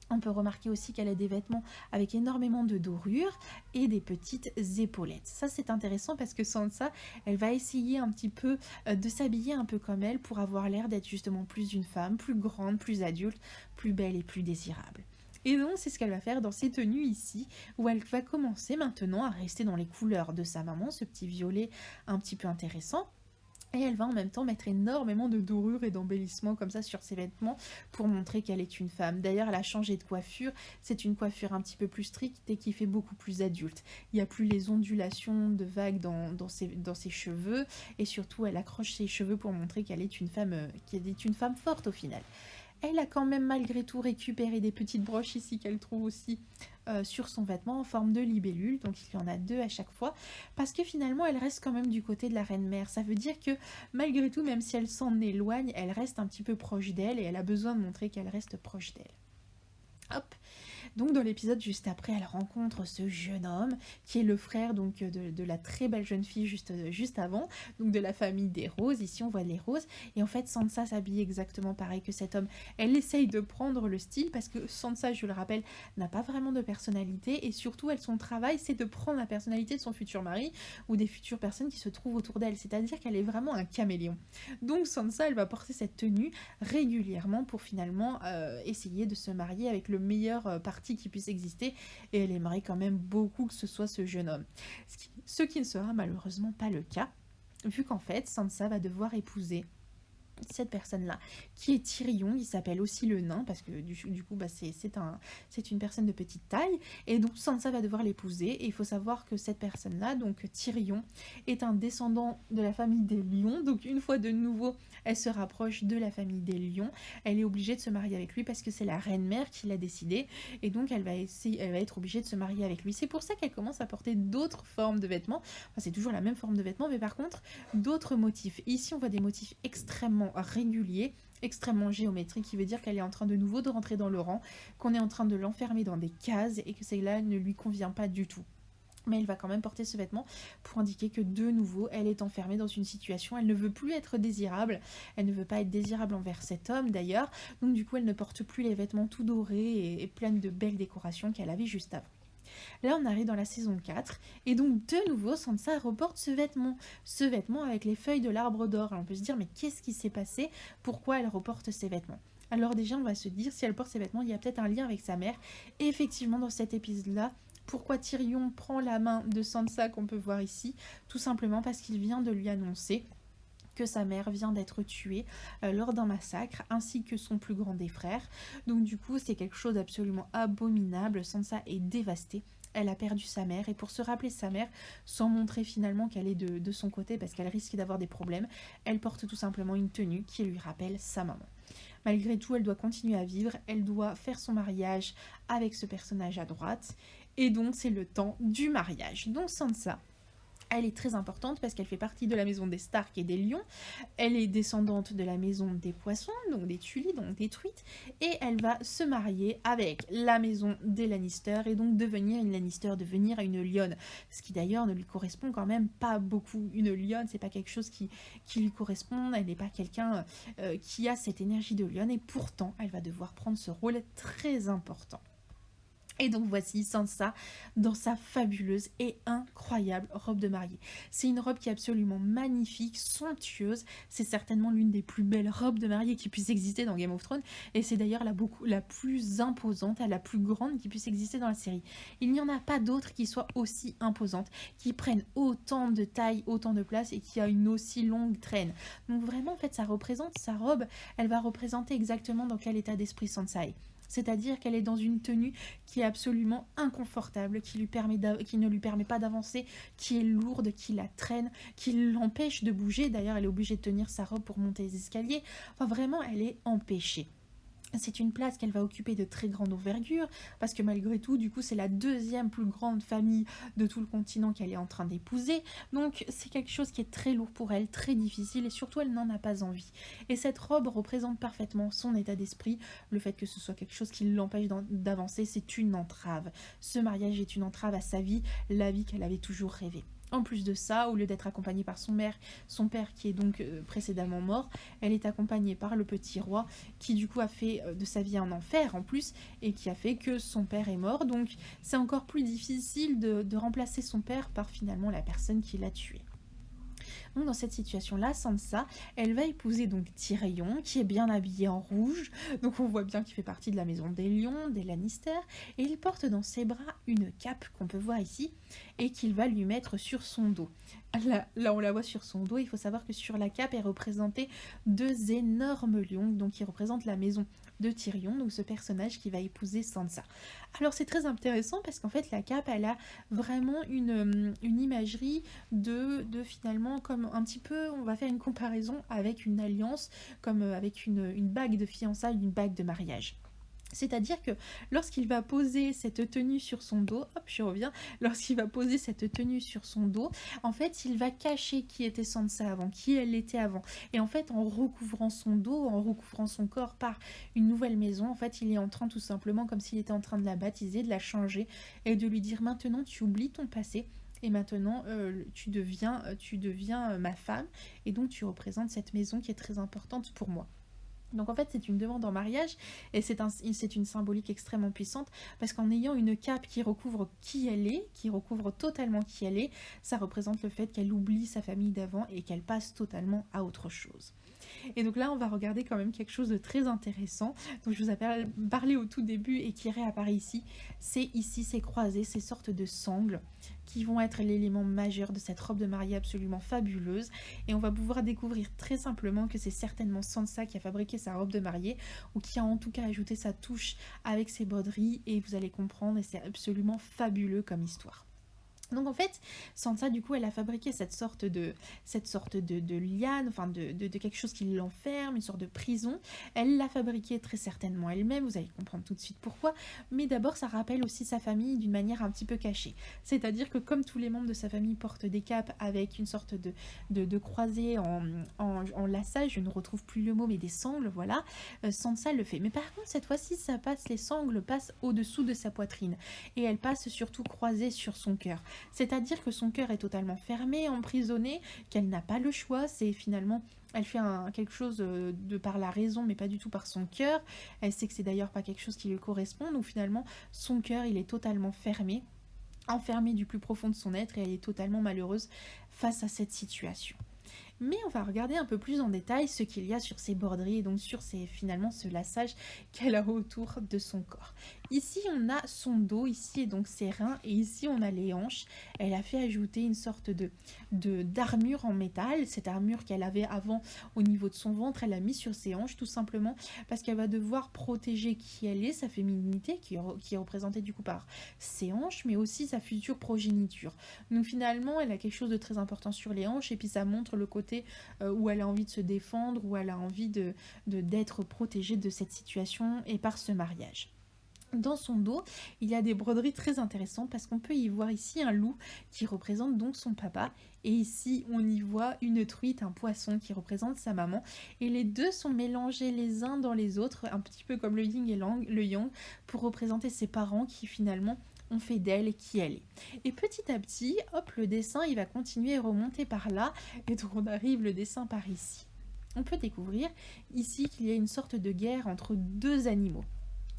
On peut remarquer aussi qu'elle a des vêtements avec énormément de dorures et des petites épaulettes. Ça c'est intéressant parce que Sansa, elle va essayer un petit peu de s'habiller un peu comme elle pour avoir l'air d'être justement plus une femme, plus grande, plus adulte, plus belle et plus désirable. Et donc c'est ce qu'elle va faire dans ces tenues ici, où elle va commencer maintenant à rester dans les couleurs de sa maman, ce petit violet un petit peu intéressant. Et elle va en même temps mettre énormément de dorures et d'embellissements comme ça sur ses vêtements pour montrer qu'elle est une femme. D'ailleurs, elle a changé de coiffure. C'est une coiffure un petit peu plus stricte et qui fait beaucoup plus adulte. Il n'y a plus les ondulations de vagues dans ses cheveux. Et surtout, elle accroche ses cheveux pour montrer qu'elle est une femme forte au final. Elle a quand même malgré tout récupéré des petites broches ici qu'elle trouve aussi sur son vêtement en forme de libellule, donc il y en a 2 à chaque fois, parce que finalement elle reste quand même du côté de la reine-mère. Ça veut dire que malgré tout, même si elle s'en éloigne, elle reste un petit peu proche d'elle et elle a besoin de montrer qu'elle reste proche d'elle. Hop. Donc dans l'épisode juste après, elle rencontre ce jeune homme qui est le frère donc de la très belle jeune fille juste avant, donc de la famille des roses. Ici on voit les roses et en fait Sansa s'habille exactement pareil que cet homme. Elle essaye de prendre le style parce que Sansa, je le rappelle, n'a pas vraiment de personnalité et surtout son travail c'est de prendre la personnalité de son futur mari ou des futures personnes qui se trouvent autour d'elle, c'est-à-dire qu'elle est vraiment un caméléon. Donc Sansa, elle va porter cette tenue régulièrement pour finalement essayer de se marier avec le meilleur parti qui puisse exister, et elle aimerait quand même beaucoup que ce soit ce jeune homme. Ce qui ne sera malheureusement pas le cas, vu qu'en fait Sansa va devoir épouser cette personne-là, qui est Tyrion, il s'appelle aussi le nain, parce que du coup c'est une personne de petite taille, et donc Sansa va devoir l'épouser, et il faut savoir que cette personne-là, donc Tyrion, est un descendant de la famille des Lions, donc une fois de nouveau, elle se rapproche de la famille des Lions, elle est obligée de se marier avec lui, parce que c'est la reine-mère qui l'a décidé, et donc elle va être obligée de se marier avec lui. C'est pour ça qu'elle commence à porter d'autres formes de vêtements, enfin c'est toujours la même forme de vêtements, mais par contre, d'autres motifs. Ici on voit des motifs extrêmement régulier, extrêmement géométrique, qui veut dire qu'elle est en train de nouveau de rentrer dans le rang, qu'on est en train de l'enfermer dans des cases et que cela ne lui convient pas du tout. Mais elle va quand même porter ce vêtement pour indiquer que de nouveau, elle est enfermée dans une situation, elle ne veut plus être désirable, elle ne veut pas être désirable envers cet homme d'ailleurs, donc du coup elle ne porte plus les vêtements tout dorés et pleins de belles décorations qu'elle avait juste avant. Là, on arrive dans la saison 4, et donc de nouveau, Sansa reporte ce vêtement avec les feuilles de l'arbre d'or. Alors on peut se dire, mais qu'est-ce qui s'est passé? Pourquoi elle reporte ces vêtements? Alors déjà, on va se dire, si elle porte ces vêtements, il y a peut-être un lien avec sa mère. Et effectivement, dans cet épisode-là, pourquoi Tyrion prend la main de Sansa qu'on peut voir ici? Tout simplement parce qu'il vient de lui annoncer que sa mère vient d'être tuée lors d'un massacre, ainsi que son plus grand des frères. Donc du coup, c'est quelque chose d'absolument abominable. Sansa est dévastée. Elle a perdu sa mère, et pour se rappeler sa mère, sans montrer finalement qu'elle est de son côté, parce qu'elle risque d'avoir des problèmes, elle porte tout simplement une tenue qui lui rappelle sa maman. Malgré tout, elle doit continuer à vivre, elle doit faire son mariage avec ce personnage à droite, et donc c'est le temps du mariage. Donc Sansa, Elle est très importante parce qu'elle fait partie de la maison des Stark et des Lions. Elle est descendante de la maison des Poissons, donc des Tully, donc des Truites. Et elle va se marier avec la maison des Lannister et donc devenir une Lannister, devenir une lionne. Ce qui d'ailleurs ne lui correspond quand même pas beaucoup. Une lionne, c'est pas quelque chose qui lui correspond. Elle n'est pas quelqu'un qui a cette énergie de lionne. Et pourtant, elle va devoir prendre ce rôle très important. Et donc voici Sansa dans sa fabuleuse et incroyable robe de mariée. C'est une robe qui est absolument magnifique, somptueuse. C'est certainement l'une des plus belles robes de mariée qui puisse exister dans Game of Thrones. Et c'est d'ailleurs la plus imposante, la plus grande qui puisse exister dans la série. Il n'y en a pas d'autres qui soient aussi imposantes, qui prennent autant de taille, autant de place et qui a une aussi longue traîne. Donc vraiment, en fait, ça représente, sa robe, elle va représenter exactement dans quel état d'esprit Sansa est. C'est-à-dire qu'elle est dans une tenue qui est absolument inconfortable, qui ne lui permet pas d'avancer, qui est lourde, qui la traîne, qui l'empêche de bouger. D'ailleurs, elle est obligée de tenir sa robe pour monter les escaliers. Enfin, vraiment, elle est empêchée. C'est une place qu'elle va occuper de très grande envergure, parce que malgré tout, du coup, c'est la deuxième plus grande famille de tout le continent qu'elle est en train d'épouser. Donc, c'est quelque chose qui est très lourd pour elle, très difficile, et surtout, elle n'en a pas envie. Et cette robe représente parfaitement son état d'esprit. Le fait que ce soit quelque chose qui l'empêche d'avancer, c'est une entrave. Ce mariage est une entrave à sa vie, la vie qu'elle avait toujours rêvée. En plus de ça, au lieu d'être accompagnée par son père qui est donc précédemment mort, elle est accompagnée par le petit roi qui du coup a fait de sa vie un enfer en plus et qui a fait que son père est mort. Donc c'est encore plus difficile de remplacer son père par finalement la personne qui l'a tué. Donc dans cette situation-là, Sansa, elle va épouser donc Tyrion, qui est bien habillé en rouge. Donc on voit bien qu'il fait partie de la maison des Lions, des Lannister, et il porte dans ses bras une cape qu'on peut voir ici, et qu'il va lui mettre sur son dos. Là, on la voit sur son dos. Il faut savoir que sur la cape est représenté deux énormes lions, donc qui représentent la maison de Tyrion, donc ce personnage qui va épouser Sansa. Alors c'est très intéressant parce qu'en fait la cape, elle a vraiment une imagerie de finalement comme un petit peu, on va faire une comparaison avec une alliance, comme avec une bague de fiançailles, une bague de mariage. C'est-à-dire que lorsqu'il va poser cette tenue sur son dos, hop, je reviens, lorsqu'il va poser cette tenue sur son dos, en fait, il va cacher qui était Sansa avant, qui elle était avant. Et en fait, en recouvrant son dos, en recouvrant son corps par une nouvelle maison, en fait, il est en train tout simplement, comme s'il était en train de la baptiser, de la changer et de lui dire maintenant, tu oublies ton passé. Et maintenant, tu deviens ma femme. Et donc, tu représentes cette maison qui est très importante pour moi. Donc en fait c'est une demande en mariage et c'est une symbolique extrêmement puissante parce qu'en ayant une cape qui recouvre qui elle est, qui recouvre totalement qui elle est, ça représente le fait qu'elle oublie sa famille d'avant et qu'elle passe totalement à autre chose. Et donc là on va regarder quand même quelque chose de très intéressant dont je vous ai parlé au tout début et qui réapparaît ici. C'est ici ces croisés, ces sortes de sangles qui vont être l'élément majeur de cette robe de mariée absolument fabuleuse. Et on va pouvoir découvrir très simplement que c'est certainement Sansa qui a fabriqué sa robe de mariée ou qui a en tout cas ajouté sa touche avec ses broderies et vous allez comprendre et c'est absolument fabuleux comme histoire. Donc en fait, Sansa du coup elle a fabriqué cette sorte de liane, enfin de quelque chose qui l'enferme, une sorte de prison. Elle l'a fabriquée très certainement elle-même, vous allez comprendre tout de suite pourquoi, mais d'abord ça rappelle aussi sa famille d'une manière un petit peu cachée. C'est-à-dire que comme tous les membres de sa famille portent des capes avec une sorte de croisée en lassage, je ne retrouve plus le mot mais des sangles, voilà, Sansa le fait. Mais par contre cette fois-ci les sangles passent au-dessous de sa poitrine et elles passent surtout croisées sur son cœur. C'est-à-dire que son cœur est totalement fermé, emprisonné, qu'elle n'a pas le choix, c'est finalement... Elle fait quelque chose de par la raison, mais pas du tout par son cœur. Elle sait que c'est d'ailleurs pas quelque chose qui lui correspond, donc finalement, son cœur, il est totalement fermé, enfermé du plus profond de son être, et elle est totalement malheureuse face à cette situation. Mais on va regarder un peu plus en détail ce qu'il y a sur ses broderies et donc sur finalement ce lassage qu'elle a autour de son corps. Ici on a son dos, ici et donc ses reins et ici on a les hanches. Elle a fait ajouter une sorte d'armure en métal, cette armure qu'elle avait avant au niveau de son ventre, elle l'a mis sur ses hanches tout simplement parce qu'elle va devoir protéger qui elle est, sa féminité qui est représentée du coup par ses hanches mais aussi sa future progéniture. Donc finalement elle a quelque chose de très important sur les hanches et puis ça montre le côté où elle a envie de se défendre, où elle a envie d'être protégée de cette situation et par ce mariage. Dans son dos, il y a des broderies très intéressantes parce qu'on peut y voir ici un loup qui représente donc son papa et ici on y voit une truite, un poisson qui représente sa maman et les deux sont mélangés les uns dans les autres, un petit peu comme le yin et le yang pour représenter ses parents qui finalement ont fait d'elle qui elle est. Et petit à petit, hop, le dessin il va continuer à remonter par là et donc on arrive le dessin par ici. On peut découvrir ici qu'il y a une sorte de guerre entre deux animaux.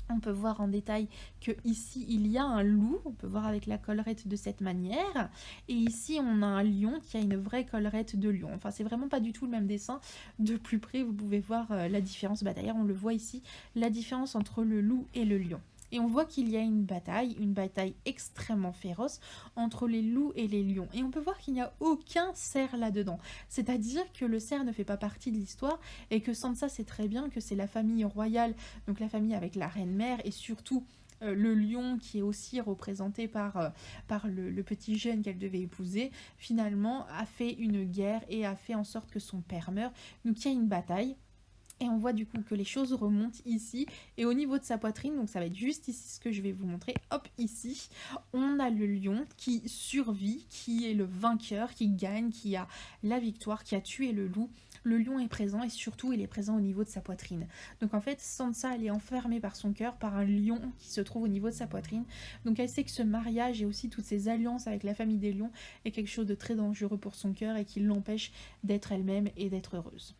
On peut voir en détail que ici il y a un loup, on peut voir avec la collerette de cette manière, et ici on a un lion qui a une vraie collerette de lion. Enfin c'est vraiment pas du tout le même dessin, de plus près vous pouvez voir la différence, d'ailleurs on le voit ici, la différence entre le loup et le lion. Et on voit qu'il y a une bataille extrêmement féroce entre les loups et les lions. Et on peut voir qu'il n'y a aucun cerf là-dedans. C'est-à-dire que le cerf ne fait pas partie de l'histoire et que Sansa sait très bien que c'est la famille royale, donc la famille avec la reine-mère et surtout le lion qui est aussi représenté par le petit jeune qu'elle devait épouser, finalement a fait une guerre et a fait en sorte que son père meure. Donc il y a une bataille. Et on voit du coup que les choses remontent ici et au niveau de sa poitrine, donc ça va être juste ici ce que je vais vous montrer, hop ici, on a le lion qui survit, qui est le vainqueur, qui gagne, qui a la victoire, qui a tué le loup. Le lion est présent et surtout il est présent au niveau de sa poitrine. Donc en fait Sansa elle est enfermée par son cœur par un lion qui se trouve au niveau de sa poitrine. Donc elle sait que ce mariage et aussi toutes ces alliances avec la famille des lions est quelque chose de très dangereux pour son cœur et qui l'empêche d'être elle-même et d'être heureuse.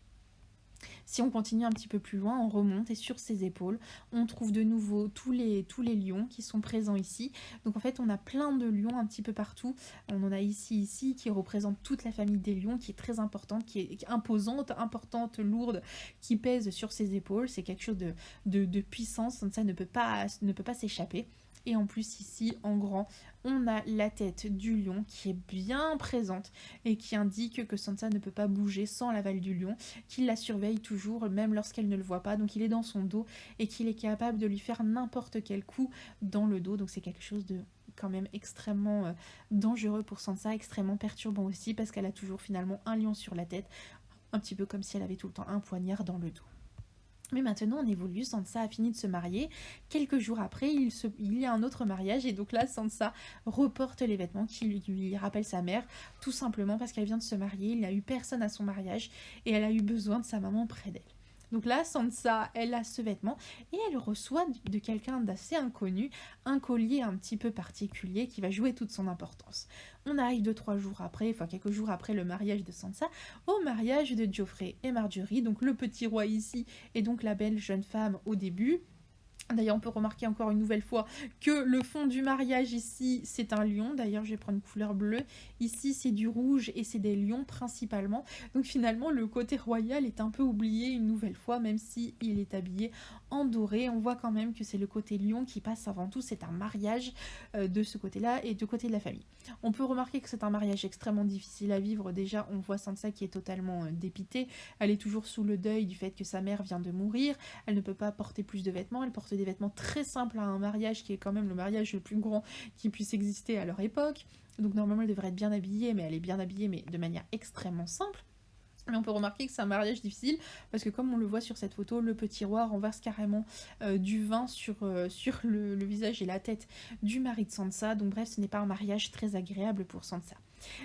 Si on continue un petit peu plus loin, on remonte et sur ses épaules, on trouve de nouveau tous les lions qui sont présents ici. Donc en fait, on a plein de lions un petit peu partout. On en a ici, qui représente toute la famille des lions, qui est très importante, qui est imposante, importante, lourde, qui pèse sur ses épaules. C'est quelque chose de puissance, ça ne peut pas s'échapper. Et en plus ici, en grand, on a la tête du lion qui est bien présente et qui indique que Sansa ne peut pas bouger sans l'aval du lion, qu'il la surveille toujours, même lorsqu'elle ne le voit pas. Donc il est dans son dos et qu'il est capable de lui faire n'importe quel coup dans le dos. Donc c'est quelque chose de quand même extrêmement dangereux pour Sansa, extrêmement perturbant aussi parce qu'elle a toujours finalement un lion sur la tête, un petit peu comme si elle avait tout le temps un poignard dans le dos. Mais maintenant on évolue, Sansa a fini de se marier, quelques jours après il y a un autre mariage et donc là Sansa reporte les vêtements qui lui rappellent sa mère, tout simplement parce qu'elle vient de se marier, il n'y a eu personne à son mariage et elle a eu besoin de sa maman près d'elle. Donc là, Sansa, elle a ce vêtement et elle reçoit de quelqu'un d'assez inconnu un collier un petit peu particulier qui va jouer toute son importance. On arrive 2-3 jours après, enfin quelques jours après le mariage de Sansa, au mariage de Joffrey et Marjorie, donc le petit roi ici et donc la belle jeune femme au début. D'ailleurs, on peut remarquer encore une nouvelle fois que le fond du mariage ici, c'est un lion. D'ailleurs, je vais prendre une couleur bleue. Ici, c'est du rouge et c'est des lions principalement. Donc finalement, le côté royal est un peu oublié une nouvelle fois, même si il est habillé en doré. On voit quand même que c'est le côté lion qui passe avant tout. C'est un mariage de ce côté-là et du côté de la famille. On peut remarquer que c'est un mariage extrêmement difficile à vivre. Déjà, on voit Sansa qui est totalement dépitée. Elle est toujours sous le deuil du fait que sa mère vient de mourir. Elle ne peut pas porter plus de vêtements. Elle porte des vêtements très simples à un mariage qui est quand même le mariage le plus grand qui puisse exister à leur époque. Donc normalement elle devrait être bien habillée, mais elle est bien habillée mais de manière extrêmement simple. Mais on peut remarquer que c'est un mariage difficile parce que comme on le voit sur cette photo, le petit roi renverse carrément du vin sur le visage et la tête du mari de Sansa. Donc bref, ce n'est pas un mariage très agréable pour Sansa.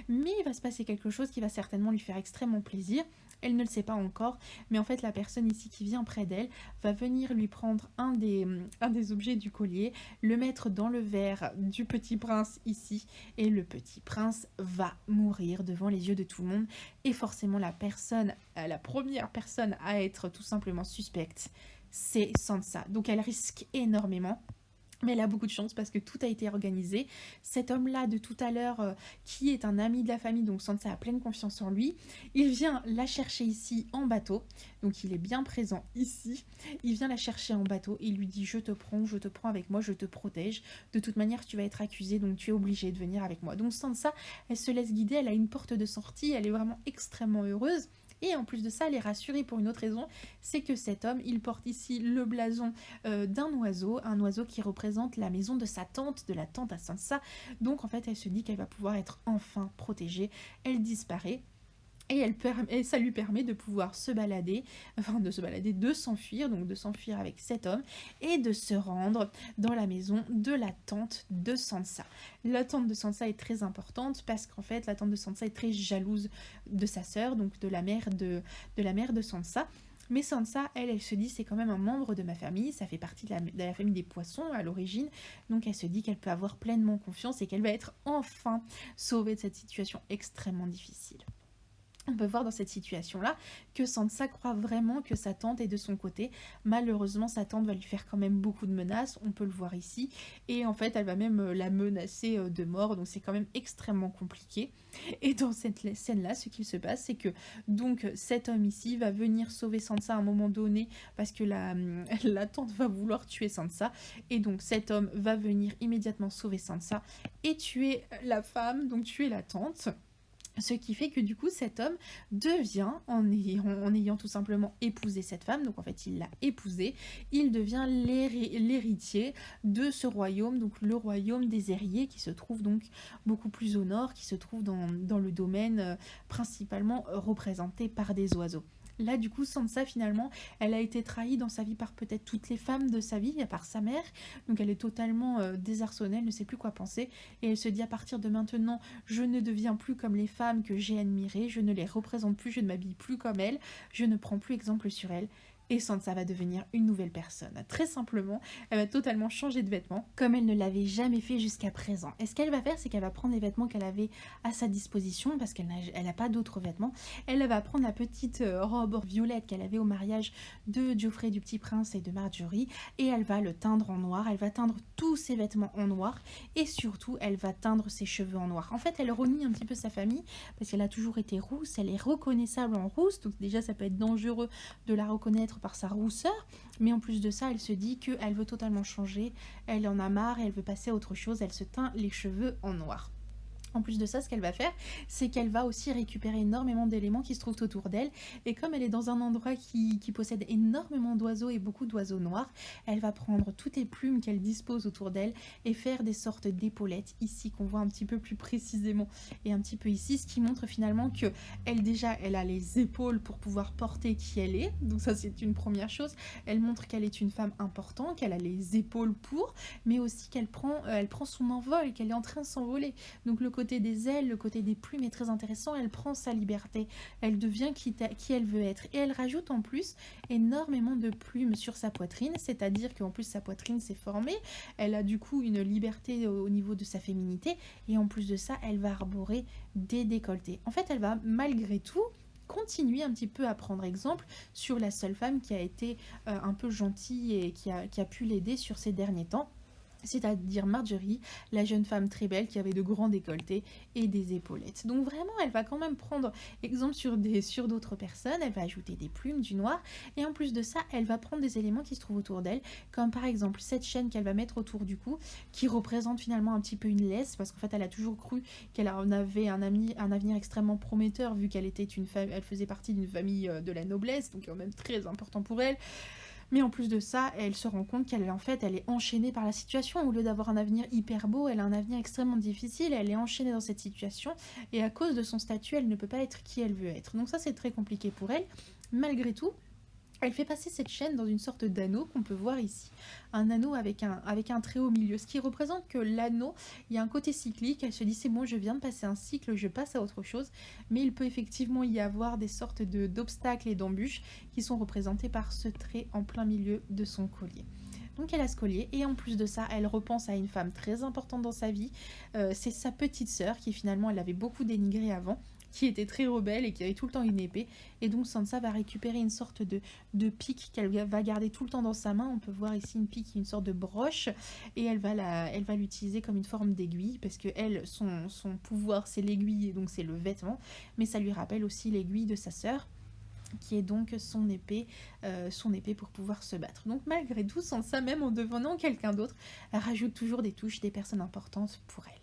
Mais il va se passer quelque chose qui va certainement lui faire extrêmement plaisir. Elle ne le sait pas encore, mais en fait la personne ici qui vient près d'elle va venir lui prendre un des objets du collier, le mettre dans le verre du petit prince ici, et le petit prince va mourir devant les yeux de tout le monde, et forcément la première personne à être tout simplement suspecte, c'est Sansa. Donc elle risque énormément. Mais elle a beaucoup de chance parce que tout a été organisé. Cet homme-là de tout à l'heure, qui est un ami de la famille, donc Sansa a pleine confiance en lui, il vient la chercher ici en bateau. Donc il est bien présent ici. Il vient la chercher en bateau et il lui dit « je te prends avec moi, je te protège. De toute manière, tu vas être accusé, donc tu es obligé de venir avec moi. » Donc Sansa, elle se laisse guider, elle a une porte de sortie, elle est vraiment extrêmement heureuse. Et en plus de ça, elle est rassurée pour une autre raison, c'est que cet homme, il porte ici le blason d'un oiseau, un oiseau qui représente la maison de sa tante, de la tante à Sansa. Donc en fait, elle se dit qu'elle va pouvoir être enfin protégée. Elle disparaît. Et ça lui permet de pouvoir se balader, enfin de se balader, de s'enfuir, donc de s'enfuir avec cet homme, et de se rendre dans la maison de la tante de Sansa. La tante de Sansa est très importante parce qu'en fait, la tante de Sansa est très jalouse de sa sœur, donc de la mère de Sansa. Mais Sansa, elle se dit, c'est quand même un membre de ma famille, ça fait partie de la famille des poissons à l'origine, donc elle se dit qu'elle peut avoir pleinement confiance et qu'elle va être enfin sauvée de cette situation extrêmement difficile. On peut voir dans cette situation-là que Sansa croit vraiment que sa tante est de son côté. Malheureusement, sa tante va lui faire quand même beaucoup de menaces, on peut le voir ici. Et en fait, elle va même la menacer de mort, donc c'est quand même extrêmement compliqué. Et dans cette scène-là, ce qu'il se passe, c'est que donc cet homme ici va venir sauver Sansa à un moment donné, parce que la tante va vouloir tuer Sansa. Et donc cet homme va venir immédiatement sauver Sansa et tuer la femme, donc tuer la tante. Ce qui fait que du coup cet homme devient, en ayant tout simplement épousé cette femme, donc en fait il l'a épousée, il devient l'héritier de ce royaume, donc le royaume des Ériés qui se trouve donc beaucoup plus au nord, qui se trouve dans le domaine principalement représenté par des oiseaux. Là, du coup, Sansa, finalement, elle a été trahie dans sa vie par peut-être toutes les femmes de sa vie, à part sa mère. Donc, elle est totalement désarçonnée, elle ne sait plus quoi penser. Et elle se dit, à partir de maintenant, je ne deviens plus comme les femmes que j'ai admirées, je ne les représente plus, je ne m'habille plus comme elles, je ne prends plus exemple sur elles. Et Sansa va devenir une nouvelle personne. Très simplement, elle va totalement changer de vêtements, comme elle ne l'avait jamais fait jusqu'à présent. Et ce qu'elle va faire, c'est qu'elle va prendre les vêtements qu'elle avait à sa disposition, parce qu'elle n'a pas d'autres vêtements. Elle va prendre la petite robe violette qu'elle avait au mariage de Geoffrey du Petit Prince et de Marjorie, et elle va le teindre en noir. Elle va teindre tous ses vêtements en noir, et surtout, elle va teindre ses cheveux en noir. En fait, elle renie un petit peu sa famille, parce qu'elle a toujours été rousse, elle est reconnaissable en rousse, donc déjà, ça peut être dangereux de la reconnaître par sa rousseur, mais en plus de ça, elle se dit qu'elle veut totalement changer, elle en a marre et elle veut passer à autre chose, elle se teint les cheveux en noir. En plus de ça, ce qu'elle va faire, c'est qu'elle va aussi récupérer énormément d'éléments qui se trouvent autour d'elle. Et comme elle est dans un endroit qui possède énormément d'oiseaux et beaucoup d'oiseaux noirs, elle va prendre toutes les plumes qu'elle dispose autour d'elle et faire des sortes d'épaulettes, ici qu'on voit un petit peu plus précisément et un petit peu ici, ce qui montre finalement que elle a les épaules pour pouvoir porter qui elle est. Donc ça, c'est une première chose. Elle montre qu'elle est une femme importante, qu'elle a les épaules pour, mais aussi qu'elle prend son envol, qu'elle est en train de s'envoler. Donc le côté des ailes, le côté des plumes est très intéressant, elle prend sa liberté, elle devient qui elle veut être. Et elle rajoute en plus énormément de plumes sur sa poitrine, c'est-à-dire qu'en plus sa poitrine s'est formée, elle a du coup une liberté au niveau de sa féminité, et en plus de ça, elle va arborer des décolletés. En fait, elle va malgré tout continuer un petit peu à prendre exemple sur la seule femme qui a été un peu gentille et qui a pu l'aider sur ces derniers temps, c'est-à-dire Marjorie, la jeune femme très belle qui avait de grands décolletés et des épaulettes. Donc vraiment, elle va quand même prendre exemple sur d'autres personnes, elle va ajouter des plumes, du noir, et en plus de ça, elle va prendre des éléments qui se trouvent autour d'elle, comme par exemple cette chaîne qu'elle va mettre autour du cou, qui représente finalement un petit peu une laisse, parce qu'en fait, elle a toujours cru qu'elle en avait un avenir extrêmement prometteur, vu qu'elle était elle faisait partie d'une famille de la noblesse, donc quand même très important pour elle. Mais en plus de ça, elle se rend compte qu'elle elle est enchaînée par la situation. Au lieu d'avoir un avenir hyper beau, elle a un avenir extrêmement difficile. Elle est enchaînée dans cette situation. Et à cause de son statut, elle ne peut pas être qui elle veut être. Donc ça, c'est très compliqué pour elle. Malgré tout, elle fait passer cette chaîne dans une sorte d'anneau qu'on peut voir ici. Un anneau avec un trait au milieu. Ce qui représente que l'anneau, il y a un côté cyclique. Elle se dit, c'est bon, je viens de passer un cycle, je passe à autre chose. Mais il peut effectivement y avoir des sortes d'obstacles et d'embûches qui sont représentés par ce trait en plein milieu de son collier. Donc elle a ce collier, et en plus de ça, elle repense à une femme très importante dans sa vie. C'est sa petite sœur qui finalement, elle avait beaucoup dénigré avant, qui était très rebelle et qui avait tout le temps une épée. Et donc Sansa va récupérer une sorte de pique qu'elle va garder tout le temps dans sa main. On peut voir ici une pique, une sorte de broche, et elle va l'utiliser comme une forme d'aiguille, parce que son pouvoir, c'est l'aiguille, et donc c'est le vêtement, mais ça lui rappelle aussi l'aiguille de sa sœur, qui est donc son épée pour pouvoir se battre. Donc malgré tout, Sansa, même en devenant quelqu'un d'autre, elle rajoute toujours des touches, des personnes importantes pour elle.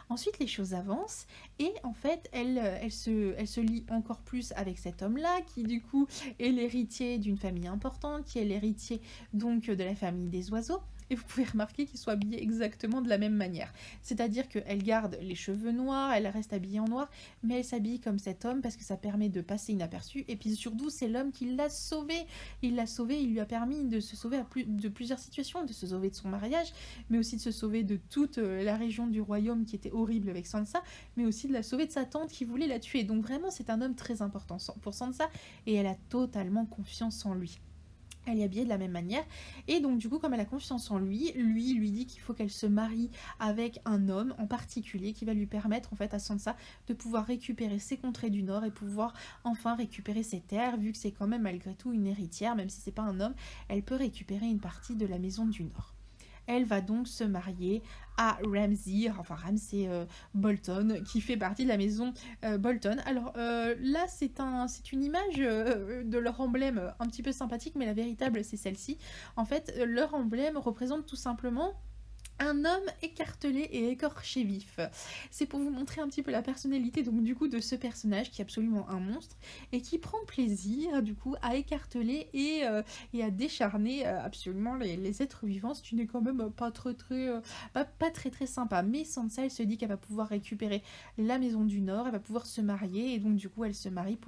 Ensuite, les choses avancent, et en fait, elle se lie encore plus avec cet homme-là, qui du coup est l'héritier d'une famille importante, qui est l'héritier donc de la famille des oiseaux. et vous pouvez remarquer qu'ils sont habillés exactement de la même manière. C'est-à-dire qu'elle garde les cheveux noirs, elle reste habillée en noir, mais elle s'habille comme cet homme parce que ça permet de passer inaperçu. Et puis surtout, c'est l'homme qui l'a sauvée. Il l'a sauvée, il lui a permis de se sauver de plusieurs situations, de se sauver de son mariage, mais aussi de se sauver de toute la région du royaume qui était horrible avec Sansa, mais aussi de la sauver de sa tante qui voulait la tuer. Donc vraiment, c'est un homme très important pour Sansa, et elle a totalement confiance en lui. Elle est habillée de la même manière, et donc du coup comme elle a confiance en lui, lui dit qu'il faut qu'elle se marie avec un homme en particulier qui va lui permettre en fait à Sansa de pouvoir récupérer ses contrées du nord et pouvoir enfin récupérer ses terres, vu que c'est quand même malgré tout une héritière, même si c'est pas un homme, elle peut récupérer une partie de la maison du nord. Elle va donc se marier à Ramsay Bolton, qui fait partie de la maison Bolton. Alors là, c'est une image de leur emblème un petit peu sympathique, mais la véritable, c'est celle-ci. En fait, leur emblème représente tout simplement un homme écartelé et écorché vif. C'est pour vous montrer un petit peu la personnalité donc du coup de ce personnage qui est absolument un monstre et qui prend plaisir du coup à écarteler et à décharner absolument les êtres vivants, ce qui n'est quand même pas très très sympa. Mais Sansa, elle se dit qu'elle va pouvoir récupérer la maison du Nord, elle va pouvoir se marier, et donc du coup elle se marie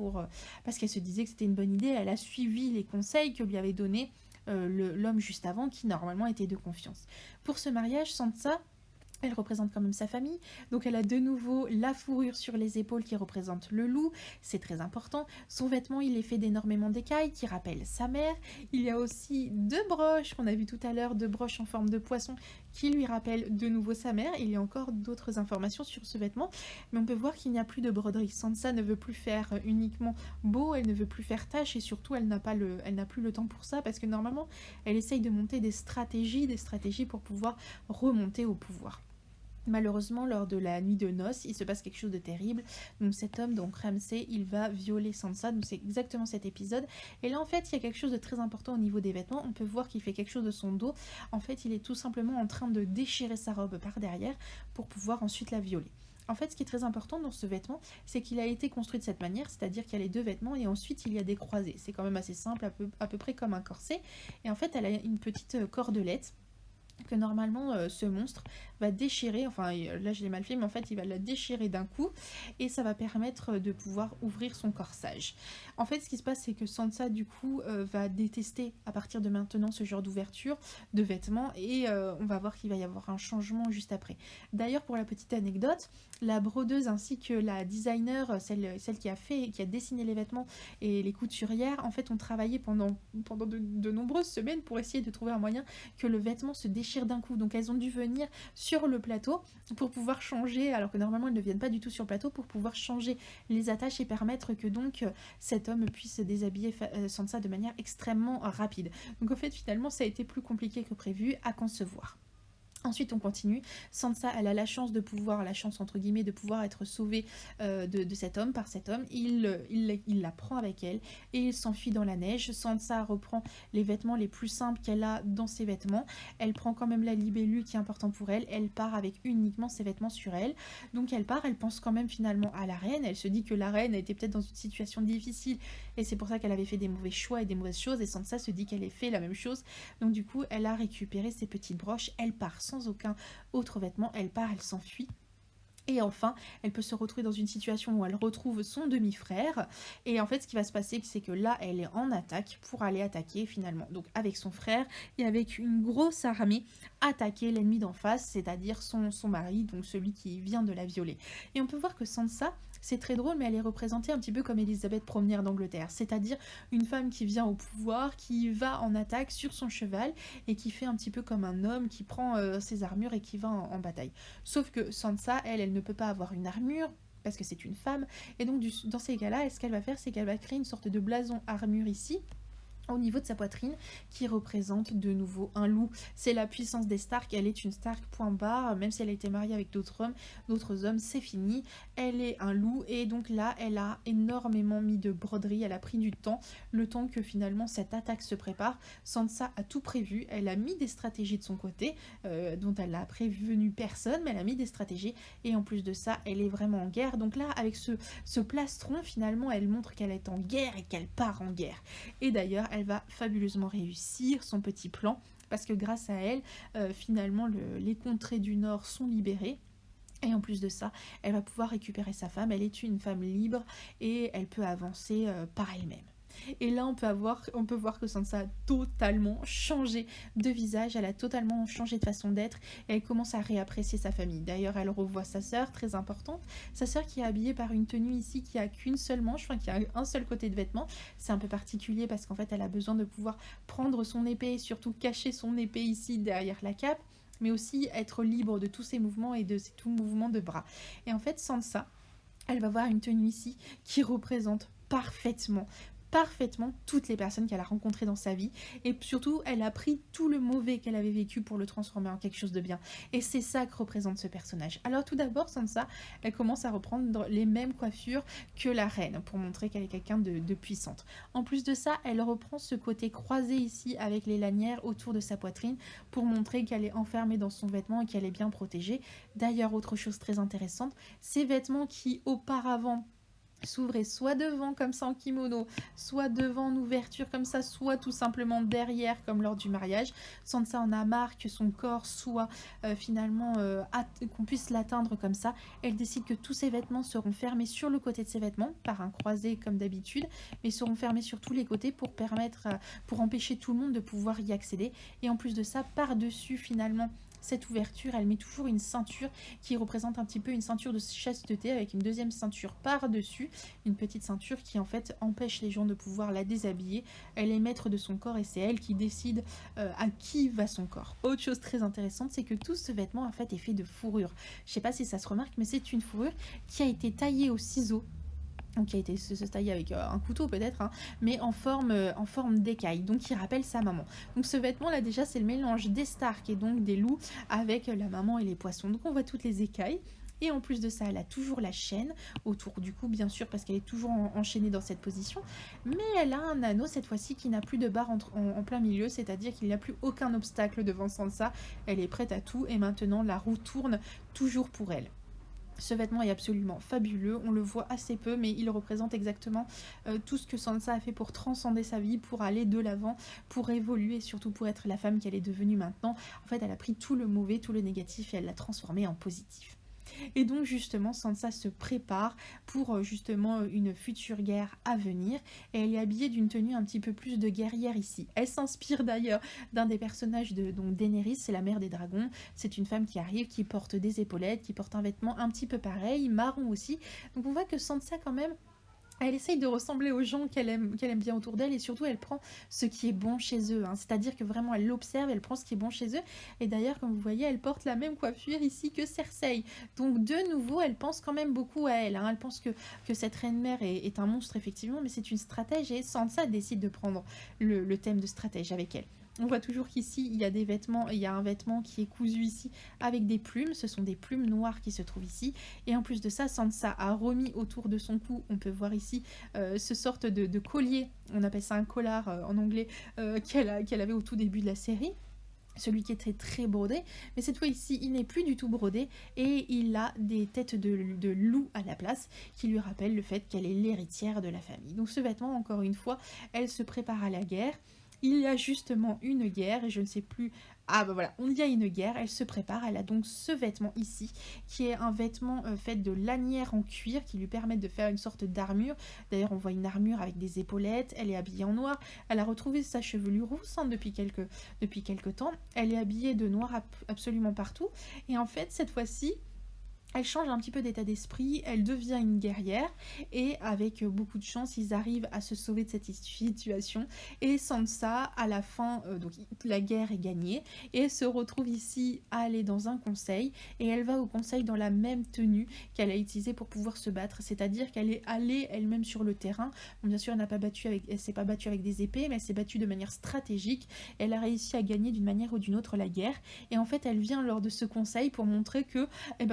parce qu'elle se disait que c'était une bonne idée. Elle a suivi les conseils que lui avait donnés l'homme juste avant, qui normalement était de confiance. Pour ce mariage, Sansa, elle représente quand même sa famille, donc elle a de nouveau la fourrure sur les épaules qui représente le loup, c'est très important. Son vêtement, il est fait d'énormément d'écailles qui rappellent sa mère. Il y a aussi deux broches qu'on a vu tout à l'heure, deux broches en forme de poisson qui lui rappellent de nouveau sa mère. Il y a encore d'autres informations sur ce vêtement, mais on peut voir qu'il n'y a plus de broderie. Sansa ne veut plus faire uniquement beau, elle ne veut plus faire tâche, et surtout elle n'a plus le temps pour ça, parce que normalement elle essaye de monter des stratégies pour pouvoir remonter au pouvoir. Malheureusement, lors de la nuit de noces, il se passe quelque chose de terrible. Donc cet homme, donc Ramsay, il va violer Sansa. Donc c'est exactement cet épisode. Et là, en fait, il y a quelque chose de très important au niveau des vêtements. On peut voir qu'il fait quelque chose de son dos. En fait, il est tout simplement en train de déchirer sa robe par derrière pour pouvoir ensuite la violer. En fait, ce qui est très important dans ce vêtement, c'est qu'il a été construit de cette manière, c'est-à-dire qu'il y a les deux vêtements et ensuite il y a des croisés. C'est quand même assez simple, à peu près comme un corset. Et en fait, elle a une petite cordelette que normalement ce monstre va déchirer, enfin là je l'ai mal fait, mais en fait il va la déchirer d'un coup et ça va permettre de pouvoir ouvrir son corsage. En fait ce qui se passe, c'est que Sansa du coup va détester à partir de maintenant ce genre d'ouverture de vêtements, et on va voir qu'il va y avoir un changement juste après. D'ailleurs, pour la petite anecdote, la brodeuse ainsi que la designer, celle qui a dessiné les vêtements, et les couturières, en fait ont travaillé pendant de nombreuses semaines pour essayer de trouver un moyen que le vêtement se déchire d'un coup. Donc elles ont dû venir sur le plateau pour pouvoir changer, alors que normalement elles ne viennent pas du tout sur le plateau, pour pouvoir changer les attaches et permettre que donc cet homme puisse déshabiller Sansa de manière extrêmement rapide. Donc en fait finalement ça a été plus compliqué que prévu à concevoir. Ensuite on continue, Sansa elle a la chance entre guillemets de pouvoir être sauvée de cet homme, par cet homme. Il la prend avec elle et il s'enfuit dans la neige. Sansa reprend les vêtements les plus simples qu'elle a dans ses vêtements, elle prend quand même la libellule qui est important pour elle, elle part avec uniquement ses vêtements sur elle. Donc elle part, elle pense quand même finalement à la reine, elle se dit que la reine était peut-être dans une situation difficile et c'est pour ça qu'elle avait fait des mauvais choix et des mauvaises choses, et Sansa se dit qu'elle ait fait la même chose. Donc du coup elle a récupéré ses petites broches, elle part sans aucun autre vêtement, elle part, elle s'enfuit. Et enfin, elle peut se retrouver dans une situation où elle retrouve son demi-frère. Et en fait, ce qui va se passer, c'est que là, elle est en attaque pour aller attaquer finalement. Donc avec son frère et avec une grosse armée, attaquer l'ennemi d'en face, c'est-à-dire son mari, donc celui qui vient de la violer. Et on peut voir que Sansa, c'est très drôle, mais elle est représentée un petit peu comme Elisabeth Ier d'Angleterre, c'est-à-dire une femme qui vient au pouvoir, qui va en attaque sur son cheval et qui fait un petit peu comme un homme qui prend ses armures et qui va en bataille. Sauf que Sansa, elle ne peut pas avoir une armure parce que c'est une femme, et donc dans ces cas-là, ce qu'elle va faire, c'est qu'elle va créer une sorte de blason armure ici, au niveau de sa poitrine, qui représente de nouveau un loup. C'est la puissance des Stark, elle est une Stark point barre, même si elle a été mariée avec d'autres hommes, c'est fini, elle est un loup, et donc là, elle a énormément mis de broderie, elle a pris du temps, le temps que finalement cette attaque se prépare. Sansa a tout prévu, elle a mis des stratégies de son côté, dont elle n'a prévenu personne, mais elle a mis des stratégies, et en plus de ça, elle est vraiment en guerre. Donc là, avec ce plastron, finalement, elle montre qu'elle est en guerre et qu'elle part en guerre. Et d'ailleurs, elle va fabuleusement réussir son petit plan parce que grâce à elle, finalement, les contrées du Nord sont libérées. Et en plus de ça, elle va pouvoir récupérer sa femme, elle est une femme libre et elle peut avancer par elle-même. Et là, on peut voir que Sansa a totalement changé de visage, elle a totalement changé de façon d'être et elle commence à réapprécier sa famille. D'ailleurs, elle revoit sa sœur, très importante, sa sœur qui est habillée par une tenue ici qui a qu'une seule manche, enfin qui a un seul côté de vêtement. C'est un peu particulier parce qu'en fait, elle a besoin de pouvoir prendre son épée et surtout cacher son épée ici derrière la cape, mais aussi être libre de tous ses mouvements et de tous mouvements de bras. Et en fait, Sansa, elle va voir une tenue ici qui représente parfaitement toutes les personnes qu'elle a rencontrées dans sa vie et surtout elle a pris tout le mauvais qu'elle avait vécu pour le transformer en quelque chose de bien et c'est ça que représente ce personnage. Alors tout d'abord Sansa, elle commence à reprendre les mêmes coiffures que la reine pour montrer qu'elle est quelqu'un de puissante. En plus de ça, elle reprend ce côté croisé ici avec les lanières autour de sa poitrine pour montrer qu'elle est enfermée dans son vêtement et qu'elle est bien protégée. D'ailleurs, autre chose très intéressante, ces vêtements qui auparavant s'ouvrait soit devant comme ça en kimono, soit devant en ouverture comme ça, soit tout simplement derrière comme lors du mariage. Sansa en a marre que son corps soit finalement qu'on puisse l'atteindre comme ça. Elle décide que tous ses vêtements seront fermés sur le côté de ses vêtements par un croisé comme d'habitude, mais seront fermés sur tous les côtés pour permettre, pour empêcher tout le monde de pouvoir y accéder. Et en plus de ça, par-dessus finalement cette ouverture, elle met toujours une ceinture qui représente un petit peu une ceinture de chasteté avec une deuxième ceinture par-dessus, une petite ceinture qui en fait empêche les gens de pouvoir la déshabiller. Elle est maître de son corps et c'est elle qui décide à qui va son corps. Autre chose très intéressante, c'est que tout ce vêtement en fait est fait de fourrure. Je sais pas si ça se remarque, mais c'est une fourrure qui a été taillée au ciseau, qui a été se tailler avec un couteau peut-être, hein, mais en forme d'écaille, donc qui rappelle sa maman. Donc ce vêtement là déjà c'est le mélange des Stark et donc des loups avec la maman et les poissons. Donc on voit toutes les écailles. Et en plus de ça, elle a toujours la chaîne autour du cou, bien sûr, parce qu'elle est toujours enchaînée dans cette position. Mais elle a un anneau, cette fois-ci, qui n'a plus de barre en plein milieu, c'est-à-dire qu'il n'y a plus aucun obstacle devant Sansa. Elle est prête à tout, et maintenant, la roue tourne toujours pour elle. Ce vêtement est absolument fabuleux, on le voit assez peu, mais il représente exactement tout ce que Sansa a fait pour transcender sa vie, pour aller de l'avant, pour évoluer et surtout pour être la femme qu'elle est devenue maintenant. En fait, elle a pris tout le mauvais, tout le négatif et elle l'a transformé en positif. Et donc justement Sansa se prépare pour justement une future guerre à venir et elle est habillée d'une tenue un petit peu plus de guerrière ici. Elle s'inspire d'ailleurs d'un des personnages de donc Daenerys, c'est la mère des dragons. C'est une femme qui arrive, qui porte des épaulettes, qui porte un vêtement un petit peu pareil, marron aussi. Donc on voit que Sansa quand même elle essaye de ressembler aux gens qu'elle aime bien autour d'elle et surtout elle prend ce qui est bon chez eux, hein. C'est-à-dire que vraiment elle l'observe, elle prend ce qui est bon chez eux et d'ailleurs comme vous voyez elle porte la même coiffure ici que Cersei, donc de nouveau elle pense quand même beaucoup à elle, hein. Elle pense que cette reine-mère est un monstre effectivement, mais c'est une stratège et Sansa décide de prendre le thème de stratège avec elle. On voit toujours qu'ici, il y a des vêtements, il y a un vêtement qui est cousu ici avec des plumes. Ce sont des plumes noires qui se trouvent ici. Et en plus de ça, Sansa a remis autour de son cou, on peut voir ici, ce sorte de collier, on appelle ça un collar en anglais, qu'elle avait au tout début de la série. Celui qui était très brodé, mais cette fois ici il n'est plus du tout brodé et il a des têtes de loup à la place qui lui rappellent le fait qu'elle est l'héritière de la famille. Donc ce vêtement, encore une fois, elle se prépare à la guerre. Il y a justement une guerre et je ne sais plus. Ah bah voilà, il y a une guerre, elle se prépare, elle a donc ce vêtement ici, qui est un vêtement fait de lanières en cuir qui lui permettent de faire une sorte d'armure. D'ailleurs on voit une armure avec des épaulettes, elle est habillée en noir, elle a retrouvé sa chevelure rousse, hein, depuis quelques temps, elle est habillée de noir absolument partout, et en fait cette fois-ci, elle change un petit peu d'état d'esprit, elle devient une guerrière et avec beaucoup de chance, ils arrivent à se sauver de cette situation et Sansa, à la fin, donc la guerre est gagnée et elle se retrouve ici à aller dans un conseil et elle va au conseil dans la même tenue qu'elle a utilisée pour pouvoir se battre, c'est-à-dire qu'elle est allée elle-même sur le terrain. Bon, bien sûr, elle s'est pas battue avec des épées, mais elle s'est battue de manière stratégique. Elle a réussi à gagner d'une manière ou d'une autre la guerre et en fait, elle vient lors de ce conseil pour montrer que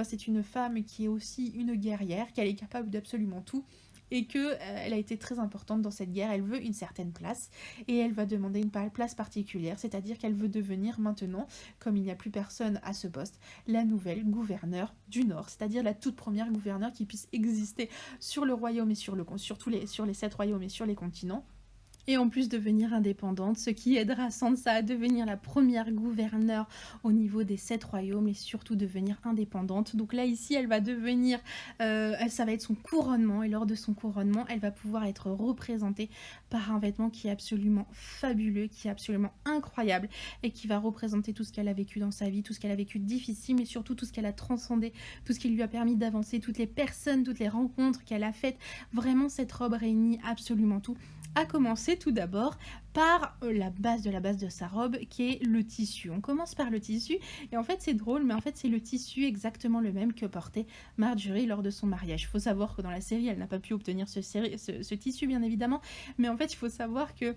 c'est une femme qui est aussi une guerrière, qu'elle est capable d'absolument tout et qu'elle a été très importante dans cette guerre. Elle veut une certaine place et elle va demander une place particulière, c'est-à-dire qu'elle veut devenir maintenant, comme il n'y a plus personne à ce poste, la nouvelle gouverneure du Nord, c'est-à-dire la toute première gouverneure qui puisse exister sur le royaume et sur les 7 royaumes et sur les continents. et en plus devenir indépendante, ce qui aidera Sansa à devenir la première gouverneure au niveau des 7 royaumes et surtout devenir indépendante. Donc là, ici, elle va devenir, ça va être son couronnement et lors de son couronnement, elle va pouvoir être représentée par un vêtement qui est absolument fabuleux, qui est absolument incroyable et qui va représenter tout ce qu'elle a vécu dans sa vie, tout ce qu'elle a vécu de difficile, mais surtout tout ce qu'elle a transcendé, tout ce qui lui a permis d'avancer, toutes les personnes, toutes les rencontres qu'elle a faites. Vraiment, cette robe réunit absolument tout. À commencer tout d'abord par la base de sa robe qui est le tissu. On commence par le tissu et en fait c'est drôle mais en fait c'est le tissu exactement le même que portait Marjorie lors de son mariage. Il faut savoir que dans la série elle n'a pas pu obtenir ce tissu bien évidemment, mais en fait il faut savoir que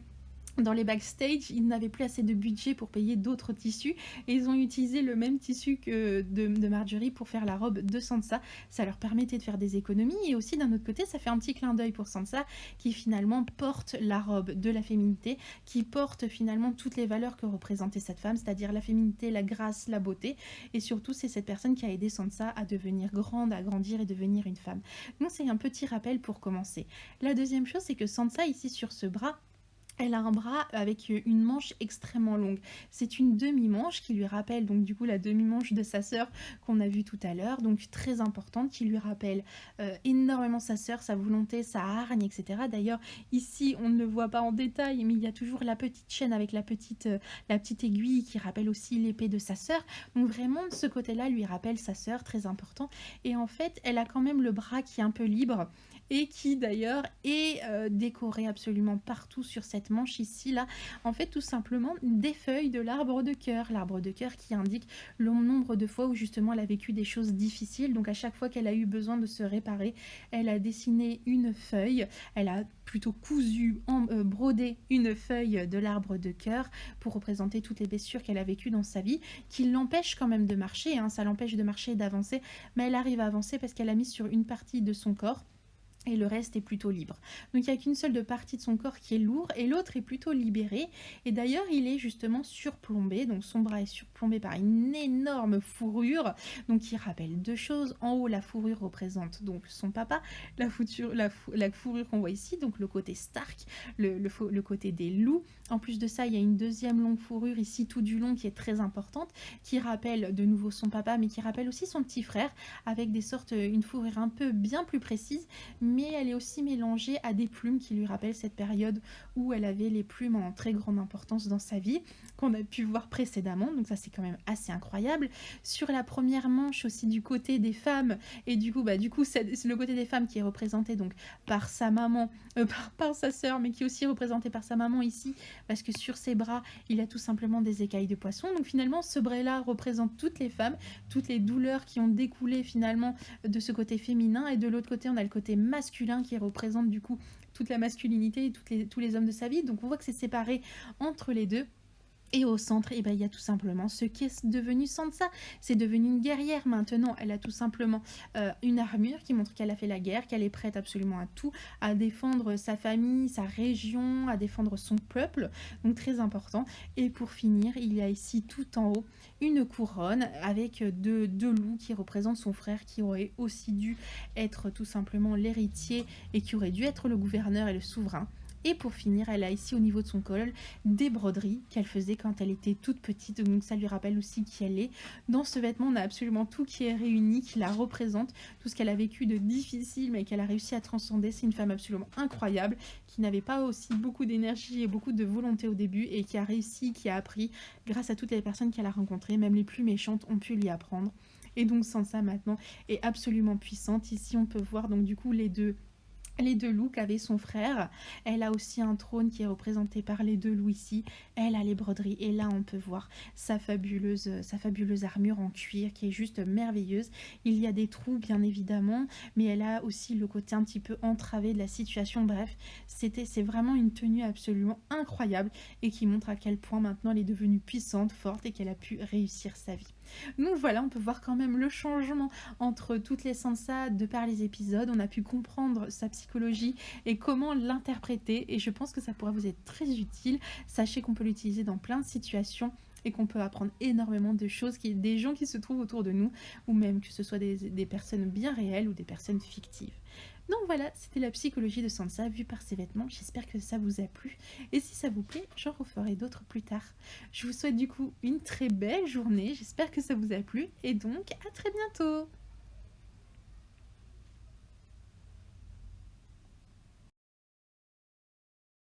dans les backstage, ils n'avaient plus assez de budget pour payer d'autres tissus et ils ont utilisé le même tissu que de Marjorie pour faire la robe de Sansa. Ça leur permettait de faire des économies et aussi d'un autre côté, ça fait un petit clin d'œil pour Sansa qui finalement porte la robe de la féminité, qui porte finalement toutes les valeurs que représentait cette femme, c'est-à-dire la féminité, la grâce, la beauté et surtout c'est cette personne qui a aidé Sansa à devenir grande, à grandir et devenir une femme. Donc c'est un petit rappel pour commencer. La deuxième chose, c'est que Sansa ici sur ce bras, elle a un bras avec une manche extrêmement longue. C'est une demi-manche qui lui rappelle donc du coup la demi-manche de sa sœur qu'on a vue tout à l'heure, donc très importante, qui lui rappelle énormément sa sœur, sa volonté, sa hargne, etc. D'ailleurs, ici, on ne le voit pas en détail, mais il y a toujours la petite chaîne avec la petite aiguille qui rappelle aussi l'épée de sa sœur. Donc vraiment, ce côté-là lui rappelle sa sœur, très important. Et en fait, elle a quand même le bras qui est un peu libre et qui d'ailleurs est décoré absolument partout sur cette manche ici là, en fait tout simplement des feuilles de l'arbre de cœur qui indique le nombre de fois où justement elle a vécu des choses difficiles. Donc à chaque fois qu'elle a eu besoin de se réparer, elle a dessiné une feuille, elle a plutôt brodé une feuille de l'arbre de cœur pour représenter toutes les blessures qu'elle a vécues dans sa vie, qui l'empêchent quand même de marcher, hein, ça l'empêche de marcher et d'avancer, mais elle arrive à avancer parce qu'elle a mis sur une partie de son corps et le reste est plutôt libre. Donc il n'y a qu'une seule partie de son corps qui est lourde et l'autre est plutôt libérée. Et d'ailleurs, il est justement surplombé, donc son bras est surplombé par une énorme fourrure, donc qui rappelle deux choses. En haut, la fourrure représente donc son papa, la fourrure qu'on voit ici, donc le côté Stark, le côté des loups. En plus de ça, il y a une deuxième longue fourrure ici tout du long qui est très importante, qui rappelle de nouveau son papa, mais qui rappelle aussi son petit frère, avec une fourrure un peu bien plus précise, mais elle est aussi mélangée à des plumes qui lui rappellent cette période où elle avait les plumes en très grande importance dans sa vie, qu'on a pu voir précédemment, donc ça c'est quand même assez incroyable. Sur la première manche aussi du côté des femmes, et du coup c'est le côté des femmes qui est représenté donc par sa maman, par sa sœur, mais qui est aussi représenté par sa maman ici, parce que sur ses bras, il a tout simplement des écailles de poisson. Donc finalement, ce bras-là représente toutes les femmes, toutes les douleurs qui ont découlé finalement de ce côté féminin, et de l'autre côté, on a le côté masculin qui représente du coup toute la masculinité et tous les hommes de sa vie. Donc on voit que c'est séparé entre les deux. Et au centre, il y a tout simplement ce qu'est devenu Sansa. C'est devenu une guerrière maintenant. Elle a tout simplement une armure qui montre qu'elle a fait la guerre, qu'elle est prête absolument à tout, à défendre sa famille, sa région, à défendre son peuple. Donc très important. Et pour finir, il y a ici tout en haut une couronne avec deux loups qui représentent son frère qui aurait aussi dû être tout simplement l'héritier et qui aurait dû être le gouverneur et le souverain. Et pour finir, elle a ici au niveau de son col des broderies qu'elle faisait quand elle était toute petite, donc ça lui rappelle aussi qui elle est. Dans ce vêtement, on a absolument tout qui est réuni, qui la représente, tout ce qu'elle a vécu de difficile mais qu'elle a réussi à transcender. C'est une femme absolument incroyable, qui n'avait pas aussi beaucoup d'énergie et beaucoup de volonté au début et qui a réussi, qui a appris grâce à toutes les personnes qu'elle a rencontrées, même les plus méchantes ont pu lui apprendre. Et donc Sansa maintenant est absolument puissante. Ici on peut voir donc du coup les deux loups qu'avait son frère. Elle a aussi un trône qui est représenté par les deux loups ici. Elle a les broderies et là on peut voir sa fabuleuse armure en cuir qui est juste merveilleuse. Il y a des trous bien évidemment, mais elle a aussi le côté un petit peu entravé de la situation. Bref, c'est vraiment une tenue absolument incroyable et qui montre à quel point maintenant elle est devenue puissante, forte et qu'elle a pu réussir sa vie. Donc voilà, on peut voir quand même le changement entre toutes les Sansa de par les épisodes. On a pu comprendre sa psychologie et comment l'interpréter, et je pense que ça pourra vous être très utile. Sachez qu'on peut l'utiliser dans plein de situations et qu'on peut apprendre énormément de choses, des gens qui se trouvent autour de nous, ou même que ce soit des personnes bien réelles ou des personnes fictives. Donc voilà, c'était la psychologie de Sansa vue par ses vêtements. J'espère que ça vous a plu. Et si ça vous plaît, j'en referai d'autres plus tard. Je vous souhaite du coup une très belle journée. J'espère que ça vous a plu. Et donc, à très bientôt!